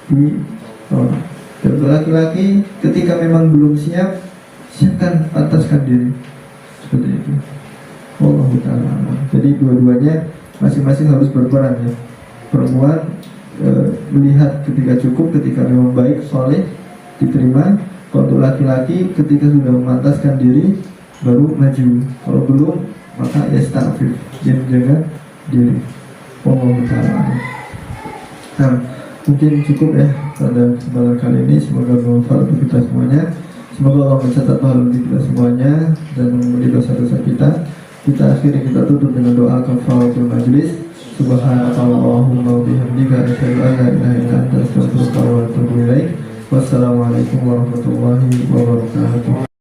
ditolak. Dan untuk laki-laki ketika memang belum siap, siapkan, pantaskan diri, seperti itu. Wallahu ta'ala. Jadi dua-duanya masing-masing harus berperan, ya. Perempuan melihat ketika cukup, ketika memang baik, soleh, diterima. Kalau untuk laki-laki ketika sudah memantaskan diri baru maju. Kalau belum, maka yasta'fif, dia menjaga diri. Wallahu ta'ala. Nah, mungkin cukup ya pada kesempatan kali ini. Semoga bermanfaat untuk kita semuanya. Semoga Allah mencatat pahala bagi kita semuanya dan mengampuni dosa-dosa kita. Kita akhiri, kita tutup dengan doa kafaratul majlis. Subhanakallahumma wa bihamdika asyhadu an la ilaha illa anta astaghfiruka wa atubu ilaik. Wassalamualaikum warahmatullahi wabarakatuh.